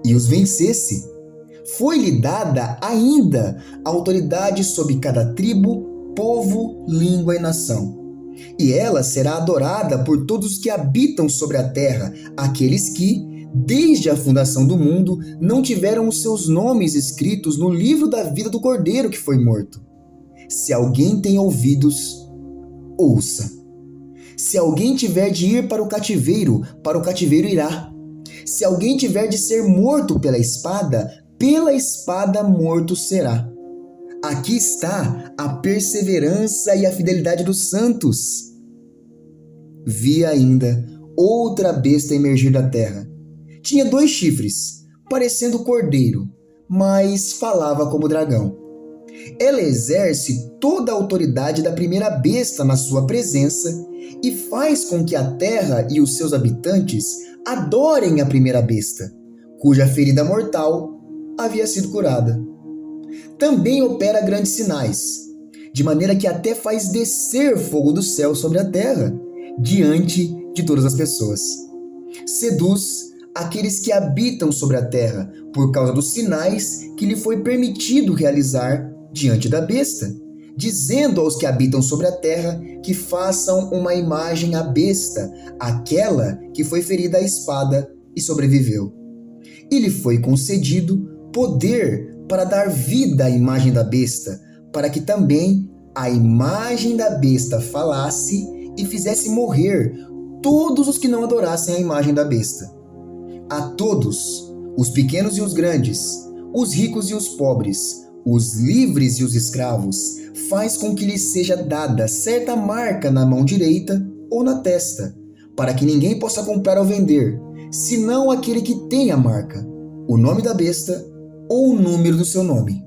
e os vencesse. Foi-lhe dada ainda a autoridade sobre cada tribo, povo, língua e nação. E ela será adorada por todos os que habitam sobre a terra, aqueles que, desde a fundação do mundo, não tiveram os seus nomes escritos no livro da vida do Cordeiro que foi morto. Se alguém tem ouvidos, ouça. Se alguém tiver de ir para o cativeiro irá. Se alguém tiver de ser morto pela espada morto será. Aqui está a perseverança e a fidelidade dos santos. Vi ainda outra besta emergir da terra. Tinha 2 chifres, parecendo cordeiro, mas falava como dragão. Ela exerce toda a autoridade da primeira besta na sua presença e faz com que a terra e os seus habitantes adorem a primeira besta, cuja ferida mortal havia sido curada. Também opera grandes sinais, de maneira que até faz descer fogo do céu sobre a terra, diante de todas as pessoas. Seduz aqueles que habitam sobre a terra, por causa dos sinais que lhe foi permitido realizar diante da besta, dizendo aos que habitam sobre a terra que façam uma imagem à besta, aquela que foi ferida à espada e sobreviveu. E lhe foi concedido poder para dar vida à imagem da besta, para que também a imagem da besta falasse e fizesse morrer todos os que não adorassem a imagem da besta. A todos, os pequenos e os grandes, os ricos e os pobres, os livres e os escravos, faz com que lhes seja dada certa marca na mão direita ou na testa, para que ninguém possa comprar ou vender, senão aquele que tem a marca, o nome da besta ou o número do seu nome.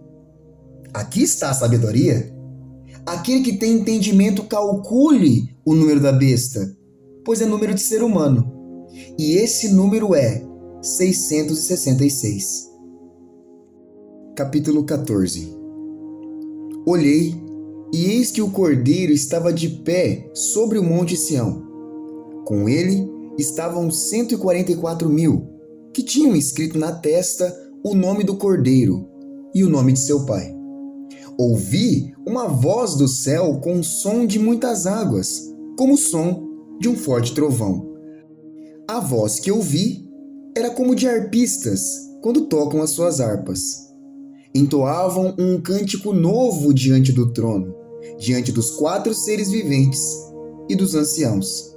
Aqui está a sabedoria. Aquele que tem entendimento calcule o número da besta, pois é número de ser humano, e esse número é 666. Capítulo 14. Olhei, e eis que o Cordeiro estava de pé sobre o monte Sião. Com ele estavam 144.000, que tinham escrito na testa o nome do Cordeiro e o nome de seu pai. Ouvi uma voz do céu com o som de muitas águas, como o som de um forte trovão. A voz que ouvi era como de arpistas quando tocam as suas harpas. Entoavam um cântico novo diante do trono, diante dos 4 seres viventes e dos anciãos.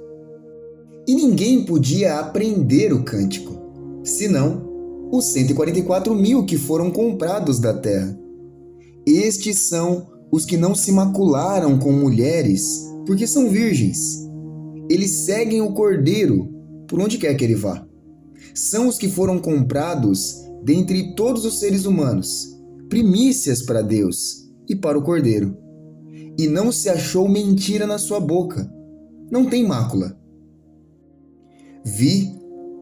E ninguém podia aprender o cântico, senão os 144.000 que foram comprados da terra. Estes são os que não se macularam com mulheres, porque são virgens. Eles seguem o Cordeiro por onde quer que ele vá. São os que foram comprados dentre todos os seres humanos, primícias para Deus e para o Cordeiro. E não se achou mentira na sua boca. Não tem mácula. Vi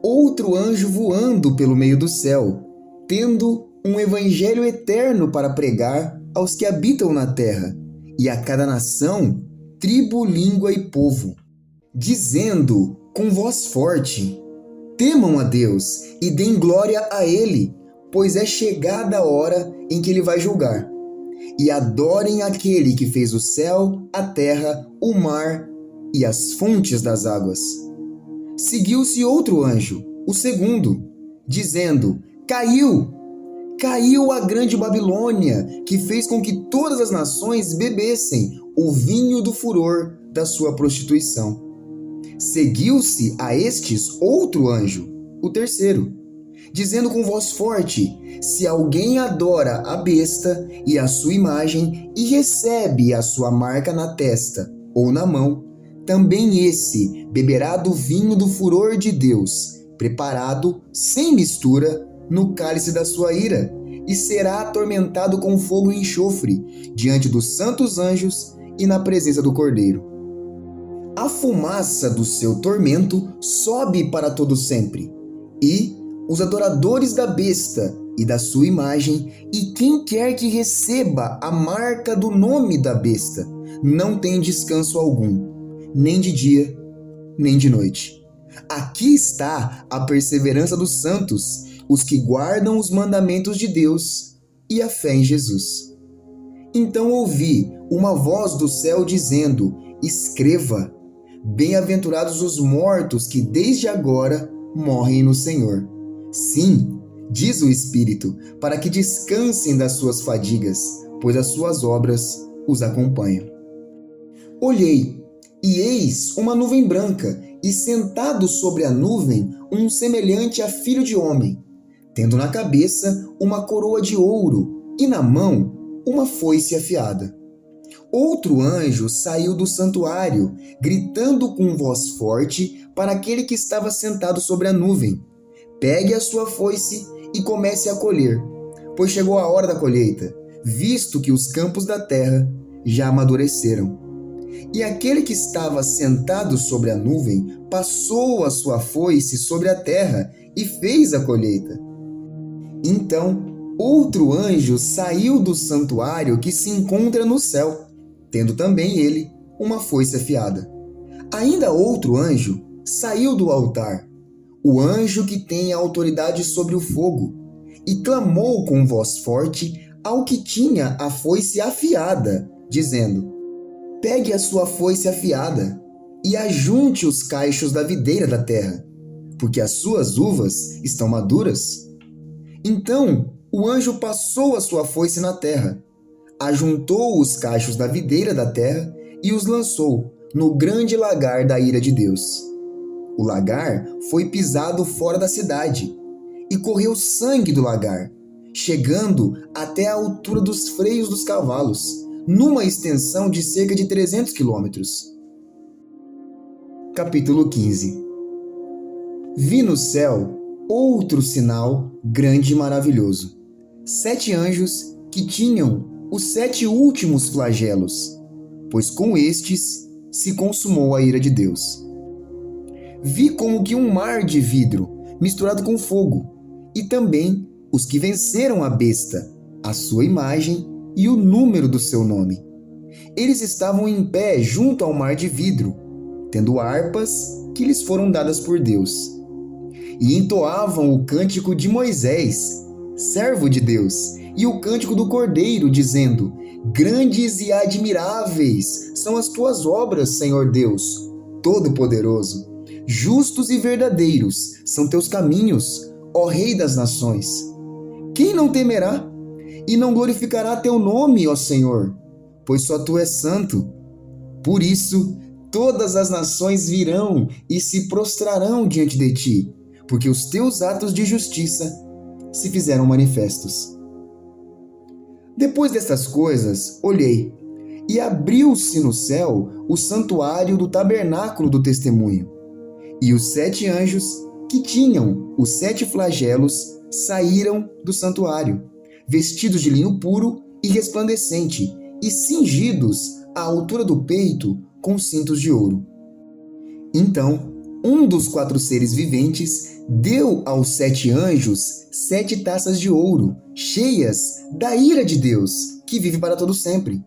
outro anjo voando pelo meio do céu, tendo um evangelho eterno para pregar aos que habitam na terra, e a cada nação, tribo, língua e povo, dizendo com voz forte: temam a Deus e deem glória a Ele, pois é chegada a hora em que Ele vai julgar. E adorem aquele que fez o céu, a terra, o mar e as fontes das águas. Seguiu-se outro anjo, o segundo, dizendo: Caiu a grande Babilônia, que fez com que todas as nações bebessem o vinho do furor da sua prostituição. Seguiu-se a estes outro anjo, o terceiro, dizendo com voz forte: se alguém adora a besta e a sua imagem e recebe a sua marca na testa ou na mão, também esse beberá do vinho do furor de Deus, preparado, sem mistura, no cálice da sua ira, e será atormentado com fogo e enxofre, diante dos santos anjos e na presença do Cordeiro. A fumaça do seu tormento sobe para todo sempre, e os adoradores da besta e da sua imagem, e quem quer que receba a marca do nome da besta, não tem descanso algum, nem de dia, nem de noite. Aqui está a perseverança dos santos, os que guardam os mandamentos de Deus e a fé em Jesus. Então ouvi uma voz do céu dizendo: escreva, bem-aventurados os mortos que desde agora morrem no Senhor. Sim, diz o Espírito, para que descansem das suas fadigas, pois as suas obras os acompanham. Olhei, e eis uma nuvem branca, e sentado sobre a nuvem um semelhante a filho de homem, tendo na cabeça uma coroa de ouro, e na mão uma foice afiada. Outro anjo saiu do santuário, gritando com voz forte para aquele que estava sentado sobre a nuvem: pegue a sua foice e comece a colher, pois chegou a hora da colheita, visto que os campos da terra já amadureceram. E aquele que estava sentado sobre a nuvem passou a sua foice sobre a terra e fez a colheita. Então, outro anjo saiu do santuário que se encontra no céu, tendo também ele uma foice afiada. Ainda outro anjo saiu do altar, o anjo que tem a autoridade sobre o fogo, e clamou com voz forte ao que tinha a foice afiada, dizendo: pegue a sua foice afiada e ajunte os cachos da videira da terra, porque as suas uvas estão maduras. Então o anjo passou a sua foice na terra, ajuntou os cachos da videira da terra e os lançou no grande lagar da ira de Deus. O lagar foi pisado fora da cidade, e correu sangue do lagar, chegando até a altura dos freios dos cavalos, numa extensão de cerca de 300 quilômetros. Capítulo 15. Vi no céu outro sinal grande e maravilhoso: 7 anjos que tinham os 7 últimos flagelos, pois com estes se consumou a ira de Deus. Vi como que um mar de vidro misturado com fogo, e também os que venceram a besta, a sua imagem e o número do seu nome. Eles estavam em pé junto ao mar de vidro, tendo harpas que lhes foram dadas por Deus, e entoavam o cântico de Moisés, servo de Deus, e o cântico do Cordeiro, dizendo: grandes e admiráveis são as tuas obras, Senhor Deus Todo-Poderoso. Justos e verdadeiros são teus caminhos, ó Rei das nações. Quem não temerá e não glorificará teu nome, ó Senhor? Pois só tu és santo. Por isso, todas as nações virão e se prostrarão diante de ti, porque os teus atos de justiça se fizeram manifestos. Depois destas coisas, olhei, e abriu-se no céu o santuário do tabernáculo do testemunho. E os 7 anjos que tinham os 7 flagelos saíram do santuário, vestidos de linho puro e resplandecente, e cingidos à altura do peito com cintos de ouro. Então, um dos 4 seres viventes deu aos 7 anjos 7 taças de ouro, cheias da ira de Deus, que vive para todo sempre.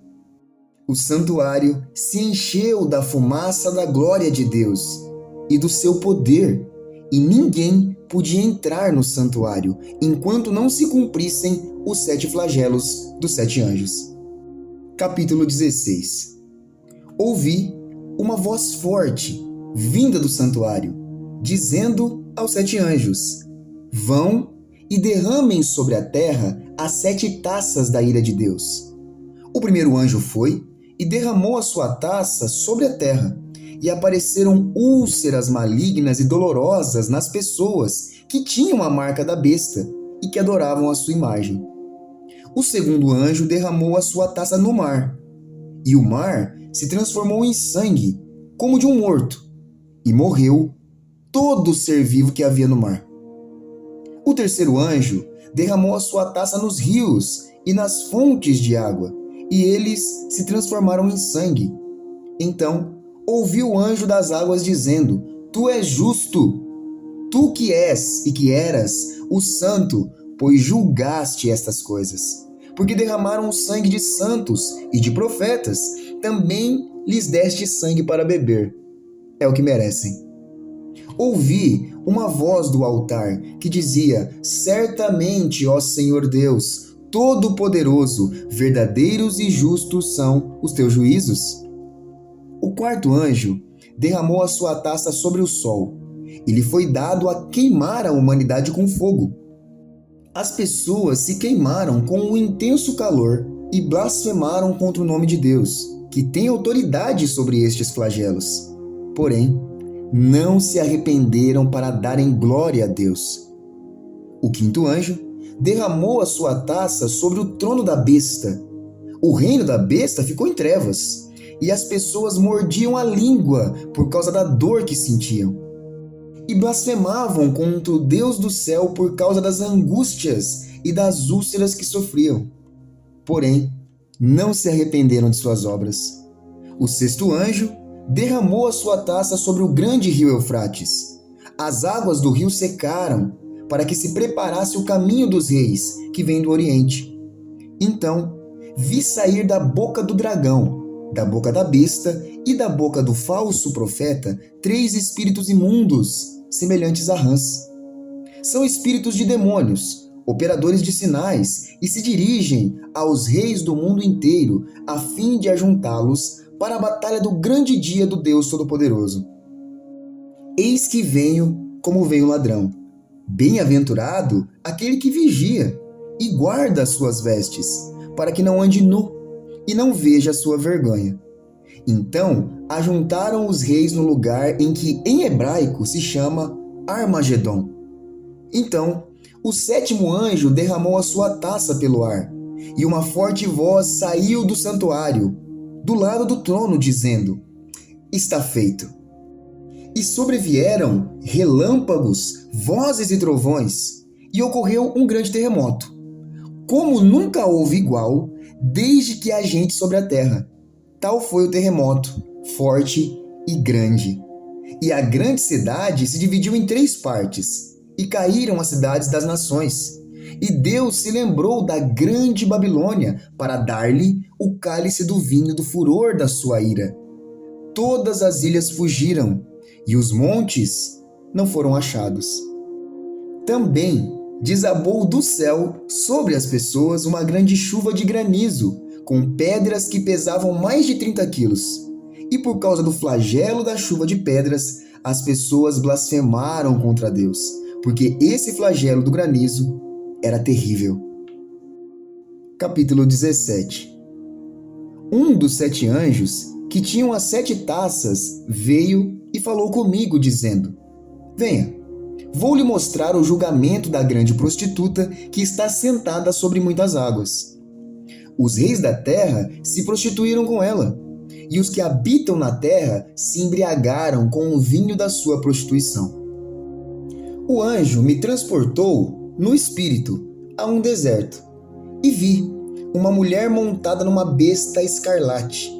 O santuário se encheu da fumaça da glória de Deus e do seu poder, e ninguém podia entrar no santuário enquanto não se cumprissem os 7 flagelos dos 7 anjos. Capítulo 16. Ouvi uma voz forte, vinda do santuário, dizendo aos 7 anjos: vão e derramem sobre a terra as 7 taças da ira de Deus. O primeiro anjo foi e derramou a sua taça sobre a terra, e apareceram úlceras malignas e dolorosas nas pessoas que tinham a marca da besta e que adoravam a sua imagem. O segundo anjo derramou a sua taça no mar, e o mar se transformou em sangue, como de um morto, e morreu todo ser vivo que havia no mar. O terceiro anjo derramou a sua taça nos rios e nas fontes de água, e eles se transformaram em sangue. Então ouvi o anjo das águas dizendo: Tu és justo, tu que és e que eras o santo, pois julgaste estas coisas. Porque derramaram o sangue de santos e de profetas, também lhes deste sangue para beber. É o que merecem. Ouvi uma voz do altar que dizia: Certamente, ó Senhor Deus, Todo-Poderoso, verdadeiros e justos são os teus juízos. O quarto anjo derramou a sua taça sobre o sol, e lhe foi dado a queimar a humanidade com fogo. As pessoas se queimaram com um intenso calor e blasfemaram contra o nome de Deus, que tem autoridade sobre estes flagelos. Porém, não se arrependeram para darem glória a Deus. O quinto anjo derramou a sua taça sobre o trono da besta. O reino da besta ficou em trevas, e as pessoas mordiam a língua por causa da dor que sentiam. E blasfemavam contra o Deus do céu por causa das angústias e das úlceras que sofriam. Porém, não se arrependeram de suas obras. O sexto anjo derramou a sua taça sobre o grande rio Eufrates. As águas do rio secaram, para que se preparasse o caminho dos reis, que vem do Oriente. Então, vi sair da boca do dragão, da boca da besta e da boca do falso profeta 3 espíritos imundos, semelhantes a rãs. São espíritos de demônios, operadores de sinais, e se dirigem aos reis do mundo inteiro, a fim de ajuntá-los para a batalha do grande dia do Deus Todo-Poderoso. Eis que venho como vem o ladrão. Bem-aventurado aquele que vigia e guarda as suas vestes, para que não ande nu e não veja a sua vergonha. Então ajuntaram os reis no lugar em que em hebraico se chama Armagedon. Então o sétimo anjo derramou a sua taça pelo ar, e uma forte voz saiu do santuário, do lado do trono, dizendo: Está feito. E sobrevieram relâmpagos, vozes e trovões, e ocorreu um grande terremoto, como nunca houve igual desde que há gente sobre a terra. Tal foi o terremoto, forte e grande. E a grande cidade se dividiu em 3 partes, e caíram as cidades das nações. E Deus se lembrou da grande Babilônia para dar-lhe o cálice do vinho do furor da sua ira. Todas as ilhas fugiram, e os montes não foram achados. Também desabou do céu sobre as pessoas uma grande chuva de granizo, com pedras que pesavam mais de 30 quilos. E por causa do flagelo da chuva de pedras, as pessoas blasfemaram contra Deus, porque esse flagelo do granizo era terrível. Capítulo 17. Um dos 7 anjos, que tinham as 7 taças, veio e falou comigo, dizendo: Venha, vou lhe mostrar o julgamento da grande prostituta que está sentada sobre muitas águas. Os reis da terra se prostituíram com ela, e os que habitam na terra se embriagaram com o vinho da sua prostituição. O anjo me transportou no espírito a um deserto, e vi uma mulher montada numa besta escarlate,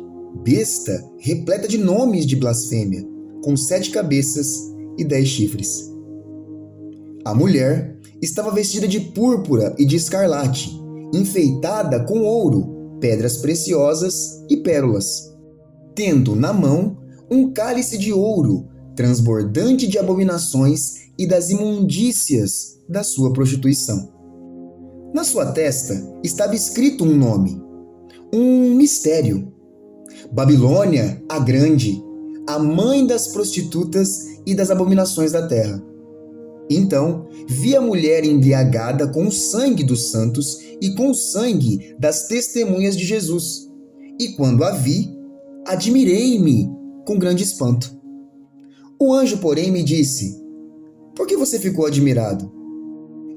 besta repleta de nomes de blasfêmia, com 7 cabeças e 10 chifres. A mulher estava vestida de púrpura e de escarlate, enfeitada com ouro, pedras preciosas e pérolas, tendo na mão um cálice de ouro, transbordante de abominações e das imundícias da sua prostituição. Na sua testa estava escrito um nome, um mistério: Babilônia, a Grande, a mãe das prostitutas e das abominações da terra. Então vi a mulher embriagada com o sangue dos santos e com o sangue das testemunhas de Jesus. E quando a vi, admirei-me com grande espanto. O anjo, porém, me disse: Por que você ficou admirado?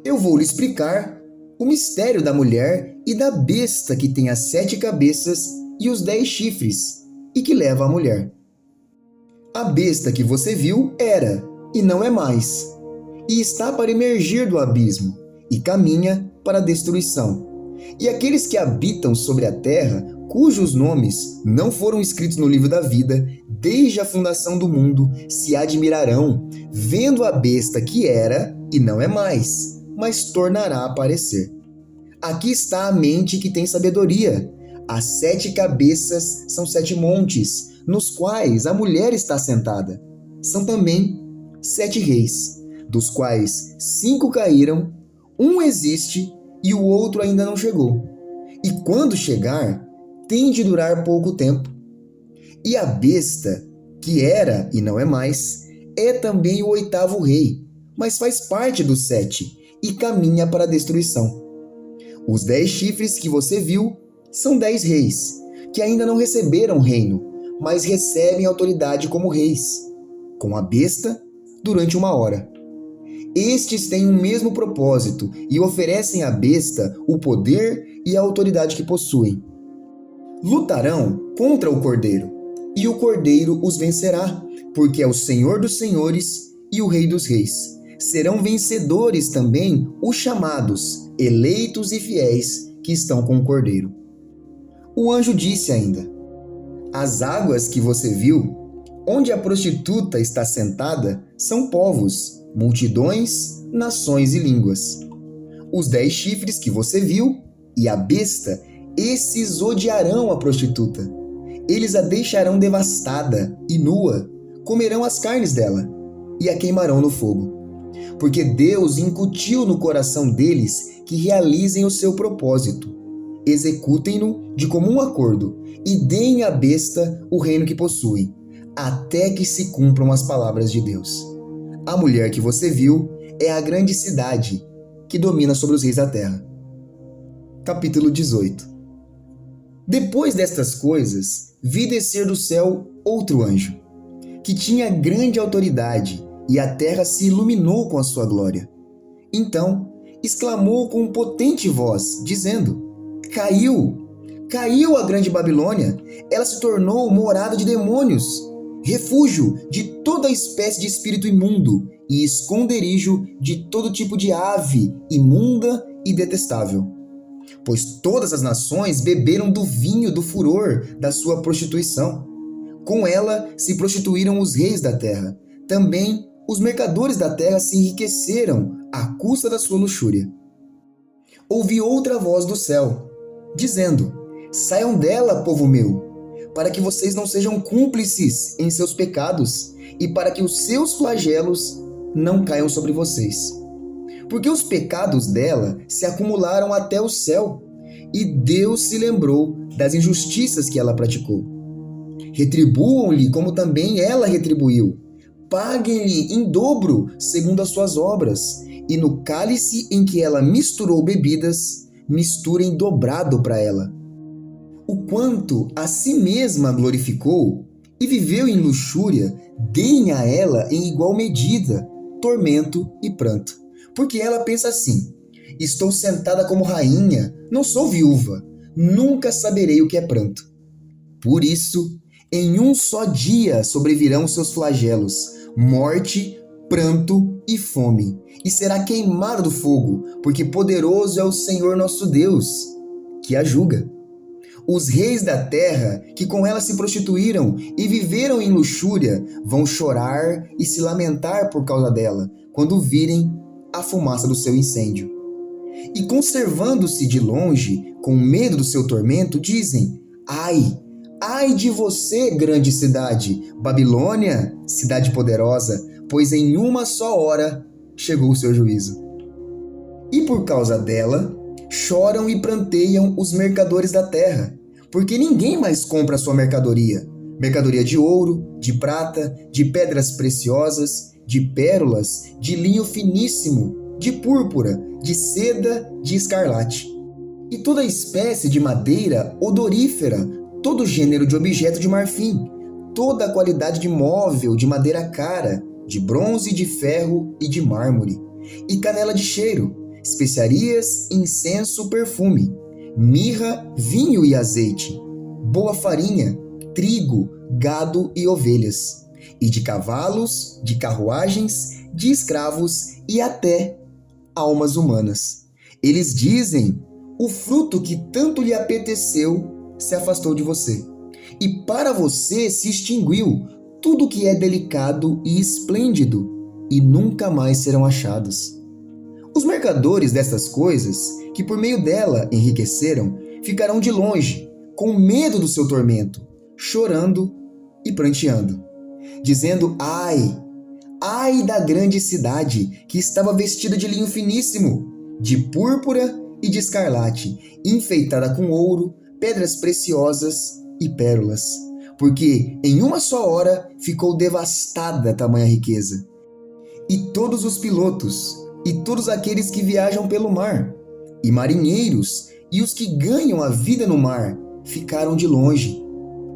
Eu vou lhe explicar o mistério da mulher e da besta que tem as 7 cabeças e os 10 chifres, e que leva a mulher. A besta que você viu era, e não é mais, e está para emergir do abismo, e caminha para a destruição. E aqueles que habitam sobre a terra, cujos nomes não foram escritos no livro da vida, desde a fundação do mundo, se admirarão, vendo a besta que era, e não é mais, mas tornará a aparecer. Aqui está a mente que tem sabedoria. As 7 cabeças são 7 montes, nos quais a mulher está sentada. São também 7 reis, dos quais 5 caíram, um existe e o outro ainda não chegou. E quando chegar, tem de durar pouco tempo. E a besta, que era e não é mais, é também o 8º rei, mas faz parte dos 7 e caminha para a destruição. Os 10 chifres que você viu são 10 reis, que ainda não receberam reino, mas recebem autoridade como reis, com a besta durante 1 hora. Estes têm o mesmo propósito e oferecem à besta o poder e a autoridade que possuem. Lutarão contra o cordeiro, e o cordeiro os vencerá, porque é o Senhor dos senhores e o Rei dos reis. Serão vencedores também os chamados, eleitos e fiéis que estão com o cordeiro. O anjo disse ainda: as águas que você viu, onde a prostituta está sentada, são povos, multidões, nações e línguas. Os 10 chifres que você viu e a besta, esses odiarão a prostituta. Eles a deixarão devastada e nua, comerão as carnes dela e a queimarão no fogo. Porque Deus incutiu no coração deles que realizem o seu propósito. Executem-no de comum acordo e deem à besta o reino que possuem, até que se cumpram as palavras de Deus. A mulher que você viu é a grande cidade que domina sobre os reis da terra. Capítulo 18. Depois destas coisas, vi descer do céu outro anjo, que tinha grande autoridade, e a terra se iluminou com a sua glória. Então exclamou com potente voz, dizendo: Caiu! Caiu a grande Babilônia! Ela se tornou morada de demônios, refúgio de toda espécie de espírito imundo e esconderijo de todo tipo de ave imunda e detestável. Pois todas as nações beberam do vinho do furor da sua prostituição. Com ela se prostituíram os reis da terra. Também os mercadores da terra se enriqueceram à custa da sua luxúria. Ouvi outra voz do céu, dizendo: Saiam dela, povo meu, para que vocês não sejam cúmplices em seus pecados e para que os seus flagelos não caiam sobre vocês. Porque os pecados dela se acumularam até o céu, e Deus se lembrou das injustiças que ela praticou. Retribuam-lhe como também ela retribuiu. Paguem-lhe em dobro segundo as suas obras, e no cálice em que ela misturou bebidas, misturem dobrado para ela. O quanto a si mesma glorificou e viveu em luxúria, deem a ela em igual medida tormento e pranto. Porque ela pensa assim: estou sentada como rainha, não sou viúva, nunca saberei o que é pranto. Por isso, em um só dia sobrevirão seus flagelos, morte, pranto e fome, e será queimada do fogo, porque poderoso é o Senhor nosso Deus, que a julga. Os reis da terra, que com ela se prostituíram e viveram em luxúria, vão chorar e se lamentar por causa dela, quando virem a fumaça do seu incêndio. E conservando-se de longe, com medo do seu tormento, dizem: Ai! Ai de você, grande cidade, Babilônia, cidade poderosa, pois em uma só hora chegou o seu juízo. E por causa dela, choram e pranteiam os mercadores da terra, porque ninguém mais compra a sua mercadoria. Mercadoria de ouro, de prata, de pedras preciosas, de pérolas, de linho finíssimo, de púrpura, de seda, de escarlate. E toda espécie de madeira odorífera, todo gênero de objeto de marfim, toda a qualidade de móvel de madeira cara, de bronze, de ferro e de mármore, e canela de cheiro, especiarias, incenso, perfume, mirra, vinho e azeite, boa farinha, trigo, gado e ovelhas. e de cavalos, de carruagens, de escravos e até almas humanas. Eles dizem: o fruto que tanto lhe apeteceu se afastou de você, e para você se extinguiu tudo que é delicado e esplêndido, e nunca mais serão achados. Os mercadores destas coisas, que por meio dela enriqueceram, ficarão de longe, com medo do seu tormento, chorando e pranteando, dizendo: ai, ai da grande cidade, que estava vestida de linho finíssimo, de púrpura e de escarlate, enfeitada com ouro, pedras preciosas e pérolas, porque em uma só hora ficou devastada tamanha riqueza. E todos os pilotos, e todos aqueles que viajam pelo mar, e marinheiros, e os que ganham a vida no mar, ficaram de longe.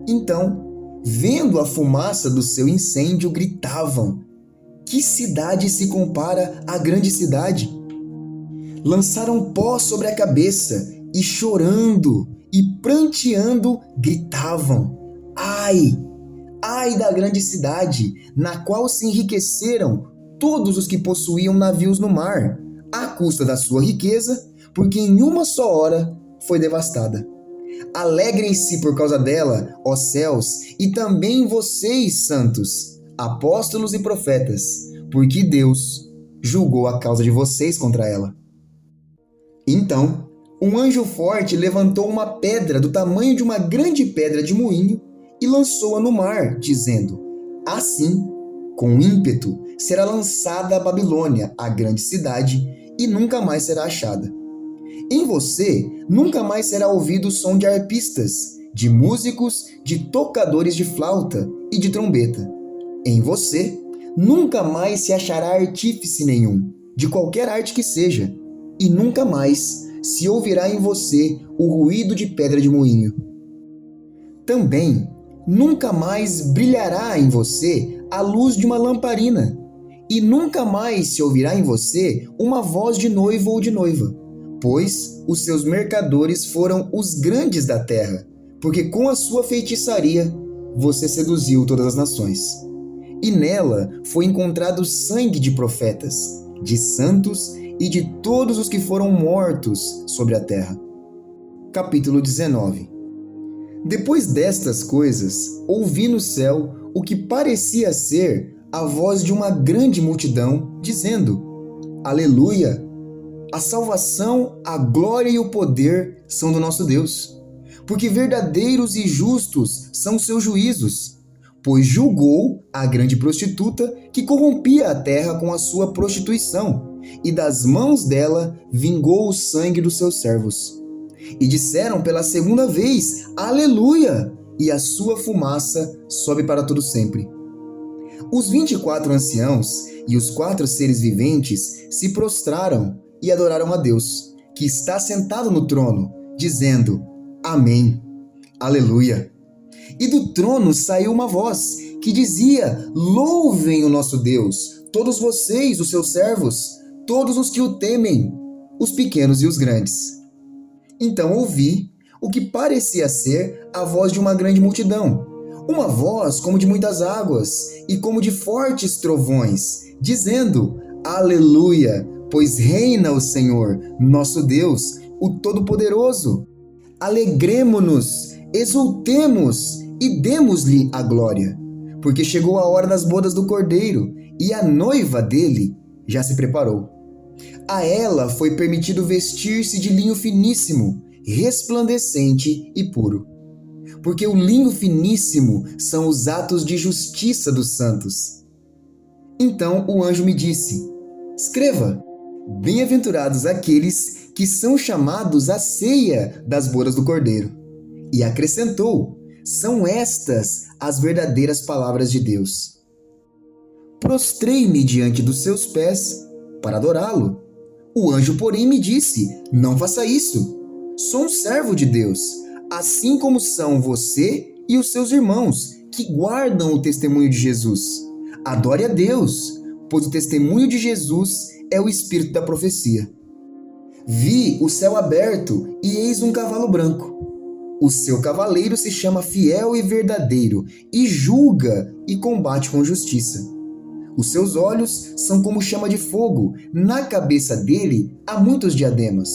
Então, vendo a fumaça do seu incêndio, gritavam: que cidade se compara à grande cidade? Lançaram pó sobre a cabeça e, chorando e pranteando, gritavam: ai, ai da grande cidade, na qual se enriqueceram todos os que possuíam navios no mar, à custa da sua riqueza, porque em uma só hora foi devastada. Alegrem-se por causa dela, ó céus, e também vocês, santos, apóstolos e profetas, porque Deus julgou a causa de vocês contra ela. Então, um anjo forte levantou uma pedra do tamanho de uma grande pedra de moinho e lançou-a no mar, dizendo: assim, com ímpeto, será lançada a Babilônia, a grande cidade, e nunca mais será achada. Em você nunca mais será ouvido o som de arpistas, de músicos, de tocadores de flauta e de trombeta. Em você nunca mais se achará artífice nenhum, de qualquer arte que seja, e nunca mais se ouvirá em você o ruído de pedra de moinho. Também nunca mais brilhará em você a luz de uma lamparina, e nunca mais se ouvirá em você uma voz de noivo ou de noiva, pois os seus mercadores foram os grandes da terra, porque com a sua feitiçaria você seduziu todas as nações. E nela foi encontrado sangue de profetas, de santos e de todos os que foram mortos sobre a terra. Capítulo 19. Depois destas coisas, ouvi no céu o que parecia ser a voz de uma grande multidão, dizendo: Aleluia! A salvação, a glória e o poder são do nosso Deus, porque verdadeiros e justos são seus juízos, pois julgou a grande prostituta que corrompia a terra com a sua prostituição, e das mãos dela vingou o sangue dos seus servos. E disseram pela segunda vez: Aleluia! E a sua fumaça sobe para todo sempre. Os 24 anciãos e os 4 seres viventes se prostraram e adoraram a Deus, que está sentado no trono, dizendo: Amém, Aleluia! E do trono saiu uma voz que dizia: Louvem o nosso Deus, todos vocês, os seus servos, todos os que o temem, os pequenos e os grandes. Então ouvi o que parecia ser a voz de uma grande multidão, uma voz como de muitas águas e como de fortes trovões, dizendo: Aleluia! Pois reina o Senhor, nosso Deus, o Todo-Poderoso. Alegremo-nos, exultemos e demos-lhe a glória, porque chegou a hora das bodas do Cordeiro, e a noiva dele já se preparou. A ela foi permitido vestir-se de linho finíssimo, resplandecente e puro, porque o linho finíssimo são os atos de justiça dos santos. Então o anjo me disse: Escreva: Bem-aventurados aqueles que são chamados à ceia das bodas do Cordeiro. E acrescentou: São estas as verdadeiras palavras de Deus. Prostrei-me diante dos seus pés para adorá-lo. O anjo, porém, me disse: Não faça isso. Sou um servo de Deus, assim como são você e os seus irmãos, que guardam o testemunho de Jesus. Adore a Deus, pois o testemunho de Jesus é o espírito da profecia. Vi o céu aberto e eis um cavalo branco. O seu cavaleiro se chama Fiel e Verdadeiro, e julga e combate com justiça. Os seus olhos são como chama de fogo, na cabeça dele há muitos diademas.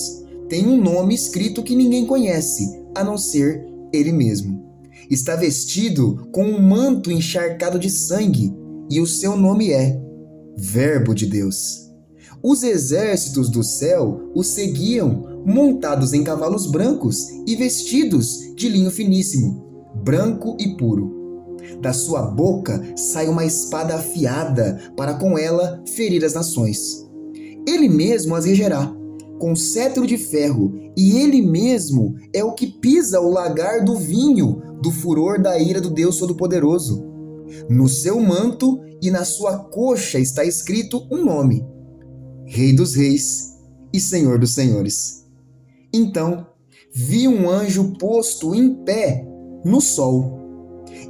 Tem um nome escrito que ninguém conhece, a não ser ele mesmo. Está vestido com um manto encharcado de sangue, e o seu nome é Verbo de Deus. Os exércitos do céu o seguiam, montados em cavalos brancos e vestidos de linho finíssimo, branco e puro. Da sua boca sai uma espada afiada para com ela ferir as nações. Ele mesmo as regerá com cetro de ferro, e ele mesmo é o que pisa o lagar do vinho do furor da ira do Deus Todo-Poderoso. No seu manto e na sua coxa está escrito um nome: Rei dos Reis e Senhor dos Senhores. Então vi um anjo posto em pé no sol.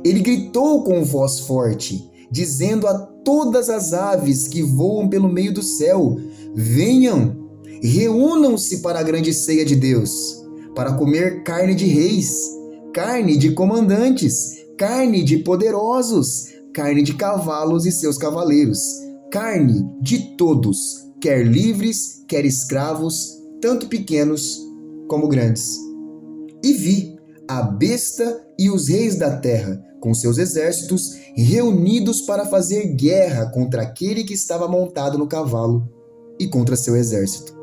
Ele gritou com voz forte, dizendo a todas as aves que voam pelo meio do céu: venham, reúnam-se para a grande ceia de Deus, para comer carne de reis, carne de comandantes, carne de poderosos, carne de cavalos e seus cavaleiros, carne de todos, quer livres, quer escravos, tanto pequenos como grandes. E vi a besta e os reis da terra, com seus exércitos, reunidos para fazer guerra contra aquele que estava montado no cavalo e contra seu exército.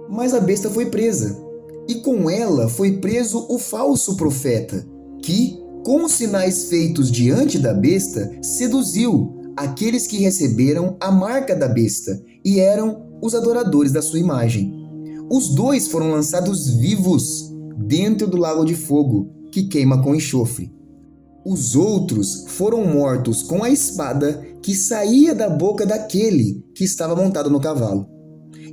Mas a besta foi presa, e com ela foi preso o falso profeta, que, com os sinais feitos diante da besta, seduziu aqueles que receberam a marca da besta e eram os adoradores da sua imagem. Os dois foram lançados vivos dentro do lago de fogo, que queima com enxofre. Os outros foram mortos com a espada que saía da boca daquele que estava montado no cavalo.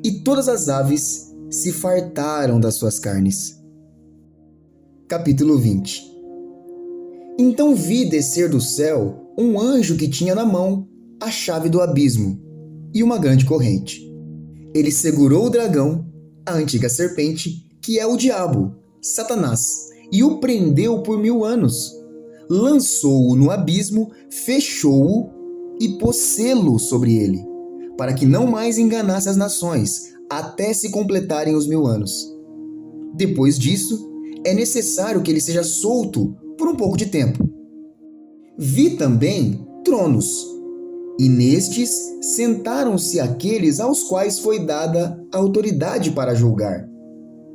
E todas as aves se fartaram das suas carnes. Capítulo 20. Então vi descer do céu um anjo que tinha na mão a chave do abismo e uma grande corrente. Ele segurou o dragão, a antiga serpente, que é o diabo, Satanás, e o prendeu por 1000 anos. Lançou-o no abismo, fechou-o e pôs selo sobre ele, para que não mais enganasse as nações, até se completarem os 1000 anos. Depois disso, é necessário que ele seja solto por um pouco de tempo. Vi também tronos, e nestes sentaram-se aqueles aos quais foi dada a autoridade para julgar.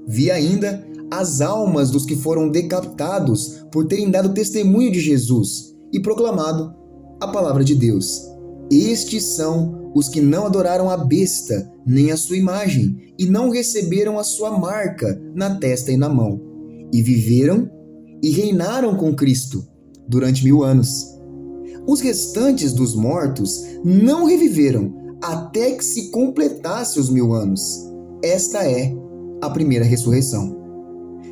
Vi ainda as almas dos que foram decapitados por terem dado testemunho de Jesus e proclamado a palavra de Deus. Estes são os que não adoraram a besta, nem a sua imagem, e não receberam a sua marca na testa e na mão, e viveram e reinaram com Cristo durante 1000 anos. Os restantes dos mortos não reviveram até que se completasse os 1000 anos. Esta é a primeira ressurreição.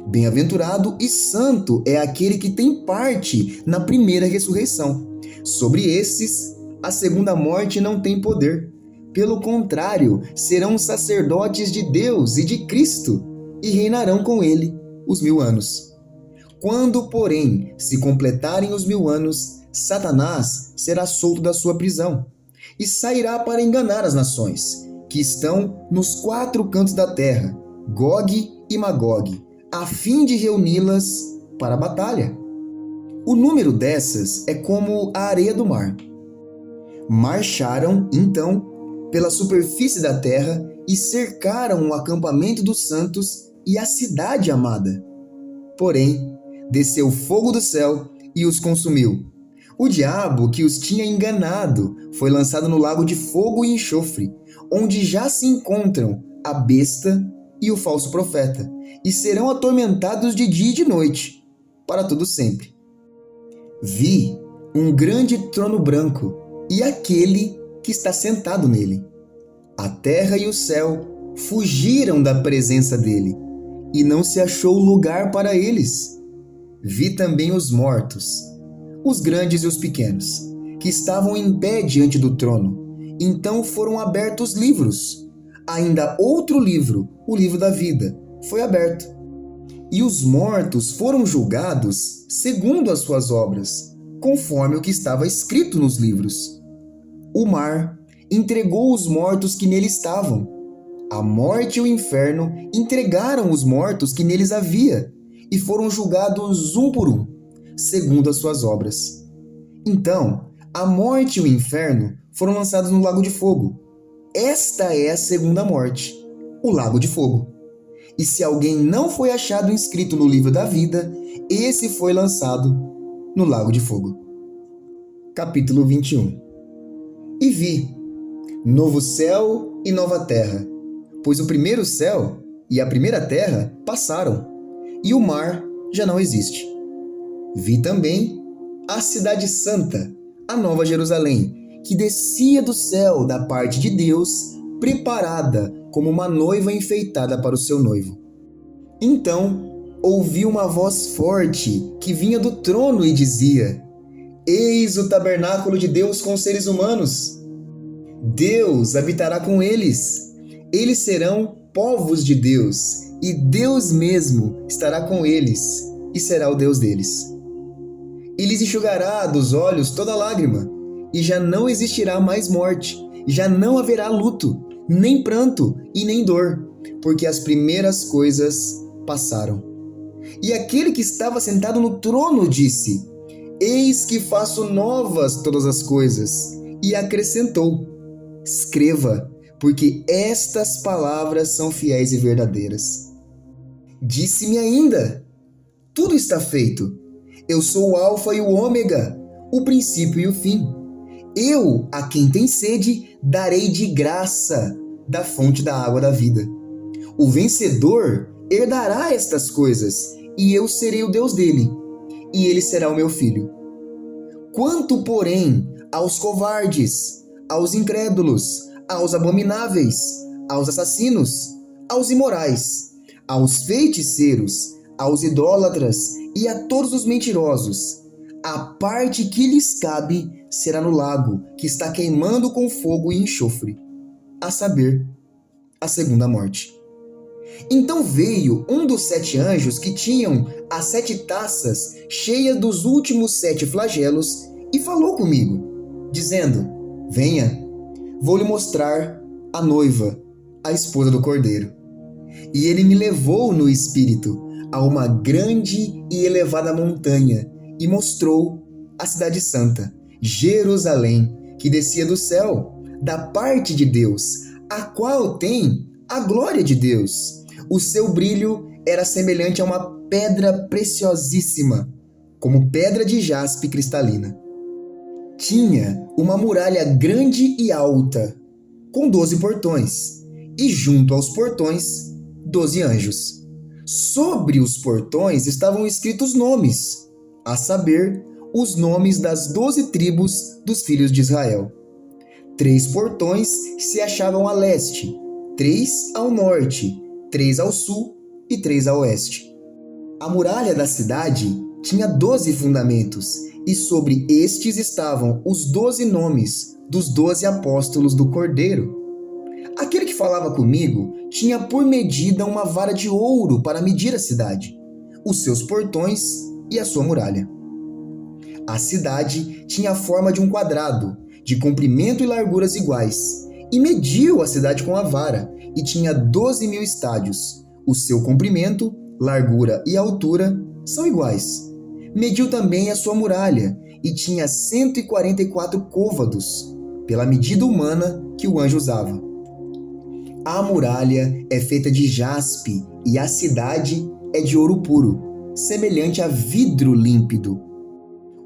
Bem-aventurado e santo é aquele que tem parte na primeira ressurreição. Sobre esses, a segunda morte não tem poder. Pelo contrário, serão sacerdotes de Deus e de Cristo e reinarão com ele os 1000 anos. Quando, porém, se completarem os 1000 anos, Satanás será solto da sua prisão e sairá para enganar as nações, que estão nos 4 cantos da terra, Gog e Magog, a fim de reuni-las para a batalha. O número dessas é como a areia do mar. Marcharam, então, pela superfície da terra e cercaram o acampamento dos santos e a cidade amada. Porém, desceu fogo do céu e os consumiu. O diabo que os tinha enganado foi lançado no lago de fogo e enxofre, onde já se encontram a besta e o falso profeta, e serão atormentados de dia e de noite, para todo sempre. Vi um grande trono branco e aquele que está sentado nele. A terra e o céu fugiram da presença dele, e não se achou lugar para eles. Vi também os mortos, os grandes e os pequenos, que estavam em pé diante do trono. Então foram abertos livros. Ainda outro livro, o livro da vida, foi aberto. e os mortos foram julgados segundo as suas obras, conforme o que estava escrito nos livros. O mar entregou os mortos que nele estavam. A morte e o inferno entregaram os mortos que neles havia, e foram julgados um por um, segundo as suas obras. Então, a morte e o inferno foram lançados no lago de fogo. Esta é a segunda morte, o lago de fogo. E se alguém não foi achado inscrito no livro da vida, esse foi lançado no lago de fogo. Capítulo 21. E vi novo céu e nova terra, pois o primeiro céu e a primeira terra passaram, e o mar já não existe. Vi também a cidade santa, a nova Jerusalém, que descia do céu da parte de Deus, preparada como uma noiva enfeitada para o seu noivo. Então ouvi uma voz forte que vinha do trono e dizia: Eis o tabernáculo de Deus com os seres humanos. Deus habitará com eles. Eles serão povos de Deus, e Deus mesmo estará com eles, e será o Deus deles. E lhes enxugará dos olhos toda lágrima, e já não existirá mais morte, já não haverá luto, nem pranto e nem dor, porque as primeiras coisas passaram. E aquele que estava sentado no trono disse: Eis que faço novas todas as coisas. E acrescentou: Escreva, porque estas palavras são fiéis e verdadeiras. Disse-me ainda: Tudo está feito. Eu sou o Alfa e o Ômega, o princípio e o fim. Eu, a quem tem sede, darei de graça da fonte da água da vida. O vencedor herdará estas coisas, e eu serei o Deus dele, e ele será o meu filho. Quanto, porém, aos covardes, aos incrédulos, aos abomináveis, aos assassinos, aos imorais, aos feiticeiros, aos idólatras e a todos os mentirosos, a parte que lhes cabe será no lago, que está queimando com fogo e enxofre, a saber, a segunda morte. Então veio um dos 7 anjos que tinham as 7 taças cheias dos últimos 7 flagelos e falou comigo, dizendo: Venha, vou lhe mostrar a noiva, a esposa do Cordeiro. E ele me levou no espírito a uma grande e elevada montanha e mostrou a cidade santa, Jerusalém, que descia do céu, da parte de Deus, a qual tem a glória de Deus. O seu brilho era semelhante a uma pedra preciosíssima, como pedra de jaspe cristalina. Tinha uma muralha grande e alta, com 12 portões, e junto aos portões, 12 anjos. Sobre os portões estavam escritos nomes, a saber, os nomes das 12 tribos dos filhos de Israel. 3 portões se achavam a leste, 3 ao norte, 3 ao sul e 3 a oeste. A muralha da cidade tinha 12 fundamentos, e sobre estes estavam os 12 nomes dos 12 apóstolos do Cordeiro. Aquele que falava comigo tinha por medida uma vara de ouro para medir a cidade, os seus portões e a sua muralha. A cidade tinha a forma de um quadrado, de comprimento e larguras iguais, e mediu a cidade com a vara, e tinha 12.000 estádios. O seu comprimento, largura e altura são iguais. Mediu também a sua muralha, e tinha 144 côvados, pela medida humana que o anjo usava. A muralha é feita de jaspe, e a cidade é de ouro puro, semelhante a vidro límpido.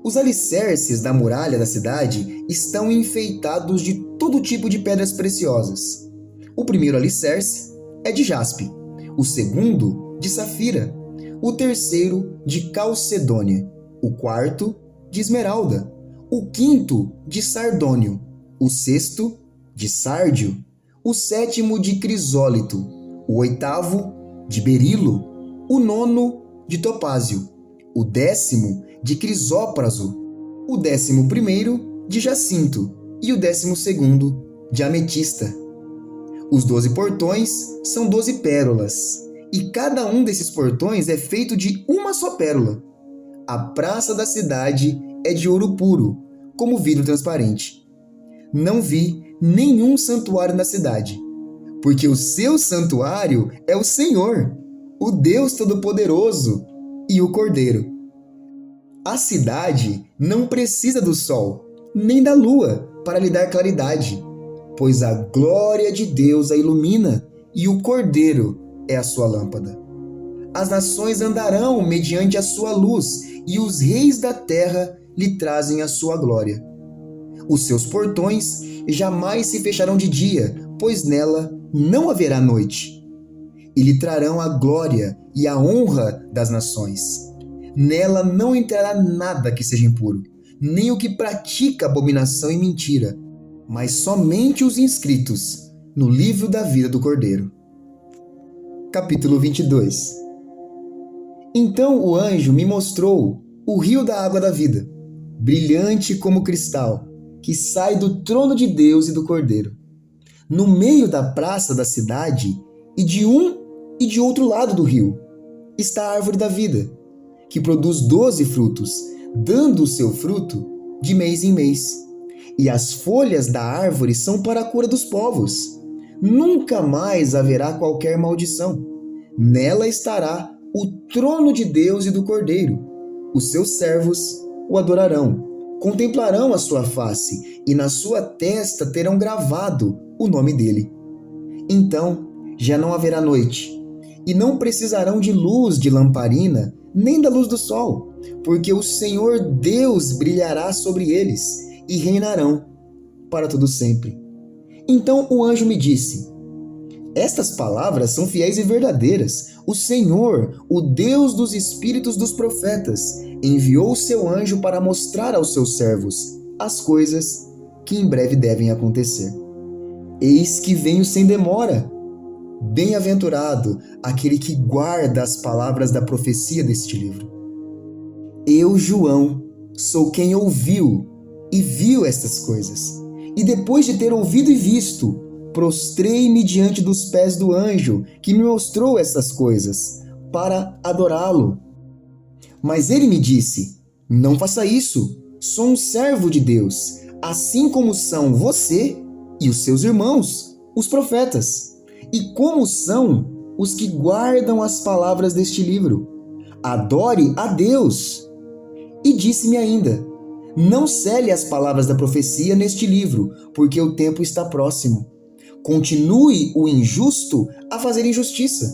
Os alicerces da muralha da cidade estão enfeitados de todo tipo de pedras preciosas. O primeiro alicerce é de jaspe, o segundo de safira, o terceiro de calcedônia, o quarto de esmeralda, o quinto de sardônio, o sexto de sárdio, o sétimo de crisólito, o oitavo de berilo, o nono de topázio, o 10º de crisópraso, o 11º de jacinto e o 12º de ametista. Os 12 portões são 12 pérolas, e cada um desses portões é feito de uma só pérola. A praça da cidade é de ouro puro, como vidro transparente. Não vi nenhum santuário na cidade, porque o seu santuário é o Senhor, o Deus Todo-Poderoso e o Cordeiro. A cidade não precisa do sol, nem da lua para lhe dar claridade, pois a glória de Deus a ilumina e o Cordeiro é a sua lâmpada. As nações andarão mediante a sua luz e os reis da terra lhe trazem a sua glória. Os seus portões jamais se fecharão de dia, pois nela não haverá noite. E lhe trarão a glória e a honra das nações. Nela não entrará nada que seja impuro, nem o que pratica abominação e mentira, mas somente os inscritos no livro da vida do Cordeiro. Capítulo 22. Então o anjo me mostrou o rio da água da vida, brilhante como cristal, que sai do trono de Deus e do Cordeiro. No meio da praça da cidade, e de um e de outro lado do rio, está a árvore da vida, que produz 12 frutos, dando o seu fruto de mês em mês. E as folhas da árvore são para a cura dos povos. Nunca mais haverá qualquer maldição. Nela estará o trono de Deus e do Cordeiro. Os seus servos o adorarão, contemplarão a sua face, e na sua testa terão gravado o nome dele. Então já não haverá noite, e não precisarão de luz de lamparina, nem da luz do sol, porque o Senhor Deus brilhará sobre eles, e reinarão para todo sempre. Então o anjo me disse: estas palavras são fiéis e verdadeiras. O Senhor, o Deus dos espíritos dos profetas, enviou o seu anjo para mostrar aos seus servos as coisas que em breve devem acontecer. Eis que venho sem demora. Bem-aventurado aquele que guarda as palavras da profecia deste livro. Eu, João, sou quem ouviu e viu estas coisas. E depois de ter ouvido e visto, prostrei-me diante dos pés do anjo que me mostrou essas coisas, para adorá-lo. Mas ele me disse: não faça isso, sou um servo de Deus, assim como são você e os seus irmãos, os profetas, e como são os que guardam as palavras deste livro. Adore a Deus. E disse-me ainda: não cele as palavras da profecia neste livro, porque o tempo está próximo. Continue o injusto a fazer injustiça,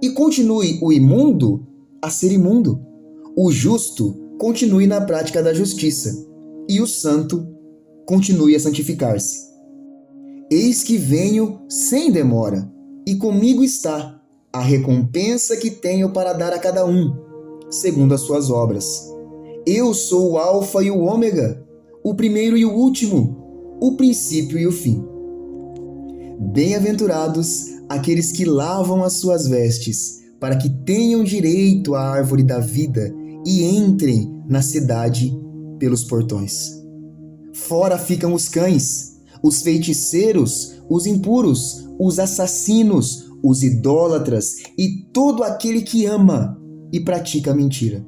e continue o imundo a ser imundo. O justo continue na prática da justiça, e o santo continue a santificar-se. Eis que venho sem demora, e comigo está a recompensa que tenho para dar a cada um, segundo as suas obras. Eu sou o Alfa e o Ômega, o primeiro e o último, o princípio e o fim. Bem-aventurados aqueles que lavam as suas vestes, para que tenham direito à árvore da vida e entrem na cidade pelos portões. Fora ficam os cães, os feiticeiros, os impuros, os assassinos, os idólatras e todo aquele que ama e pratica mentira.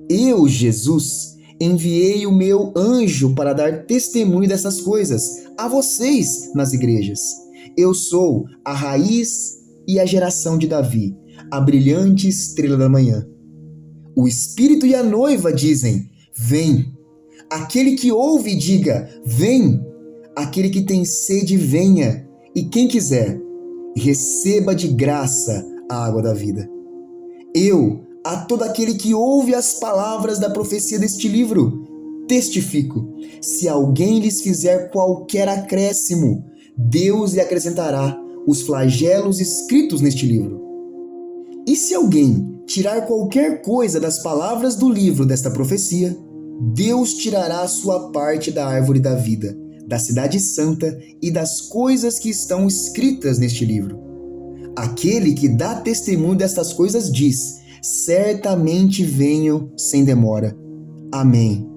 Eu, Jesus, enviei o meu anjo para dar testemunho dessas coisas a vocês nas igrejas. Eu sou a raiz e a geração de Davi, a brilhante estrela da manhã. O Espírito e a noiva dizem: vem. Aquele que ouve, diga: vem. Aquele que tem sede, venha. E quem quiser, receba de graça a água da vida. Eu, a todo aquele que ouve as palavras da profecia deste livro, testifico: se alguém lhes fizer qualquer acréscimo, Deus lhe acrescentará os flagelos escritos neste livro. E se alguém tirar qualquer coisa das palavras do livro desta profecia, Deus tirará a sua parte da árvore da vida, da cidade santa e das coisas que estão escritas neste livro. Aquele que dá testemunho destas coisas diz: certamente venho sem demora. Amém.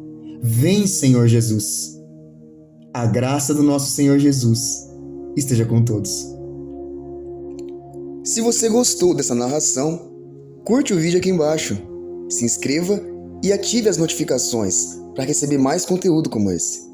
Vem, Senhor Jesus. A graça do nosso Senhor Jesus esteja com todos. Se você gostou dessa narração, curte o vídeo aqui embaixo, se inscreva e ative as notificações para receber mais conteúdo como esse.